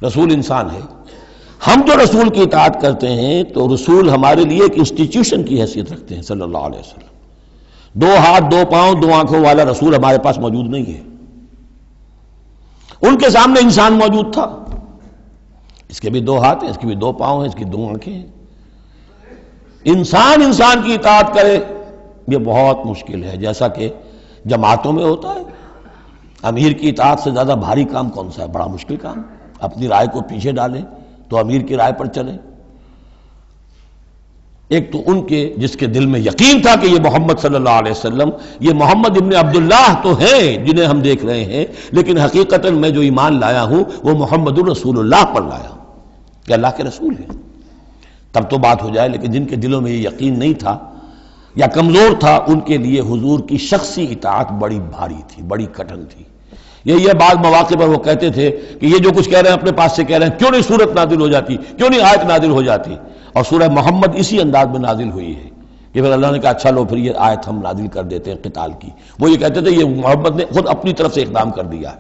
رسول انسان ہے، ہم جو رسول کی اطاعت کرتے ہیں تو رسول ہمارے لیے ایک انسٹیٹیوشن کی حیثیت رکھتے ہیں صلی اللہ علیہ وسلم۔ 2 ہاتھ 2 پاؤں 2 آنکھوں والا رسول ہمارے پاس موجود نہیں ہے، ان کے سامنے انسان موجود تھا، اس کے بھی 2 ہاتھ ہیں، اس کے بھی 2 پاؤں ہیں، اس کی 2 آنکھیں ہیں۔ انسان کی اطاعت کرے یہ بہت مشکل ہے، جیسا کہ جماعتوں میں ہوتا ہے۔ امیر کی اطاعت سے زیادہ بھاری کام کون سا ہے؟ بڑا مشکل کام، اپنی رائے کو پیچھے ڈالیں تو امیر کی رائے پر چلیں۔ ایک تو ان کے جس کے دل میں یقین تھا کہ یہ محمد صلی اللہ علیہ وسلم، یہ محمد ابن عبداللہ تو ہیں جنہیں ہم دیکھ رہے ہیں، لیکن حقیقتاً میں جو ایمان لایا ہوں وہ محمد الرسول اللہ پر لایا ہوں کہ اللہ کے رسول ہیں، تب تو بات ہو جائے۔ لیکن جن کے دلوں میں یہ یقین نہیں تھا یا کمزور تھا، ان کے لیے حضور کی شخصی اطاعت بڑی بھاری تھی، بڑی کٹھن تھی۔ یہ بعض مواقع پر وہ کہتے تھے کہ یہ جو کچھ کہہ رہے ہیں اپنے پاس سے کہہ رہے ہیں، کیوں نہیں سورت نازل ہو جاتی، کیوں نہیں آیت نازل ہو جاتی؟ اور سورہ محمد اسی انداز میں نازل ہوئی ہے کہ پھر اللہ نے کہا اچھا لو پھر یہ آیت ہم نازل کر دیتے ہیں قتال کی۔ وہ یہ کہتے تھے یہ محمد نے خود اپنی طرف سے اقدام کر دیا ہے۔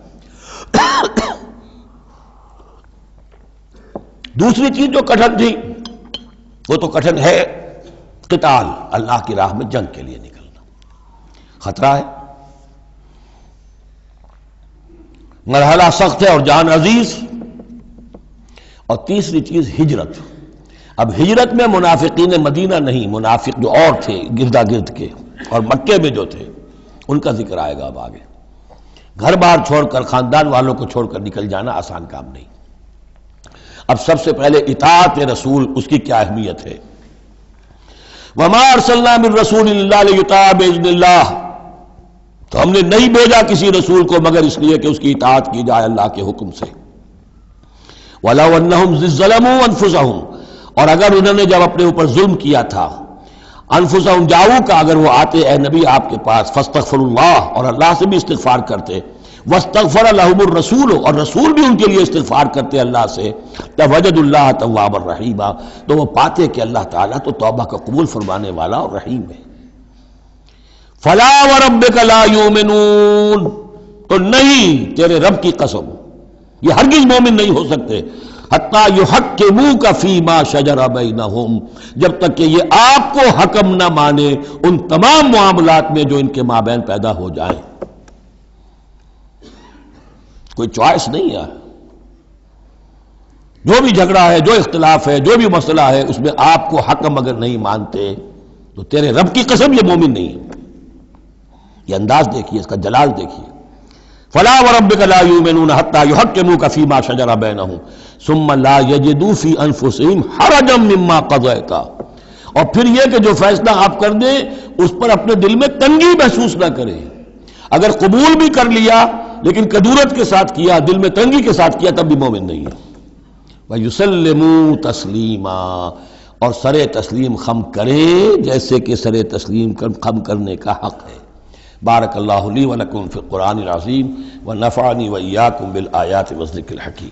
دوسری چیز جو کٹھن تھی وہ تو کٹھن ہے قتال، اللہ کی راہ میں جنگ کے لیے نکلنا، خطرہ ہے، مرحلہ سخت ہے اور جان عزیز۔ اور تیسری چیز ہجرت۔ اب ہجرت میں منافقین مدینہ نہیں، منافق جو اور تھے گردا گرد کے اور مکے میں جو تھے، ان کا ذکر آئے گا اب آگے۔ گھر بار چھوڑ کر، خاندان والوں کو چھوڑ کر نکل جانا آسان کام نہیں۔ اب سب سے پہلے اطاعت رسول، اس کی کیا اہمیت ہے؟ وما ارسلنا من رسول الا لیطاع باذن اللہ، تو ہم نے نہیں بھیجا کسی رسول کو مگر اس لیے کہ اس کی اطاعت کی جائے اللہ کے حکم سے۔ وَلَوْ أَنَّهُمْ ظَلَمُوا أَنفُسَهُمْ، اور اگر انہوں نے جب اپنے اوپر ظلم کیا تھا، انفسہم جاؤ کا، اگر وہ آتے اے نبی آپ کے پاس، فاستغفر اللہ، اور اللہ سے بھی استغفار کرتے، واستغفر لهم الرسول، اور رسول بھی ان کے لیے استغفار کرتے اللہ سے، وجد اللہ توابا رحیما، تو وہ پاتے کہ اللہ تعالیٰ تو توبہ کا قبول فرمانے والا اور رحیم ہے۔ فلا وربک لا یؤمنون، تو نہیں تیرے رب کی قسم یہ ہرگز مومن نہیں ہو سکتے، حتی یحکموک فیما شجر بینہم، جب تک کہ یہ آپ کو حکم نہ مانے ان تمام معاملات میں جو ان کے مابین پیدا ہو جائیں۔ کوئی چوائس نہیں ہے، جو بھی جھگڑا ہے، جو اختلاف ہے، جو بھی مسئلہ ہے، اس میں آپ کو حکم اگر نہیں مانتے تو تیرے رب کی قسم یہ مومن نہیں ہے۔ یہ انداز دیکھیے، اس کا جلال دیکھیے۔ فلا وربک لا یؤمنون حتی یحکموک فیما شجر بینہم ثم لا یجدوا فی انفسہم حرجا مما قضیت، اور پھر یہ کہ جو فیصلہ آپ کر دیں اس پر اپنے دل میں تنگی محسوس نہ کریں۔ اگر قبول بھی کر لیا لیکن کدورت کے ساتھ کیا، دل میں تنگی کے ساتھ کیا، تب بھی مومن نہیں ہے۔ وَيُسَلِّمُوا تَسْلِيمًا، اور سر تسلیم خم کرے جیسے کہ سر تسلیم خم کرنے کا حق ہے۔ بارک اللہ لی و لکم فی القرآن العظیم ونفعنی وإیاکم بالآیات والذکر الحکیم۔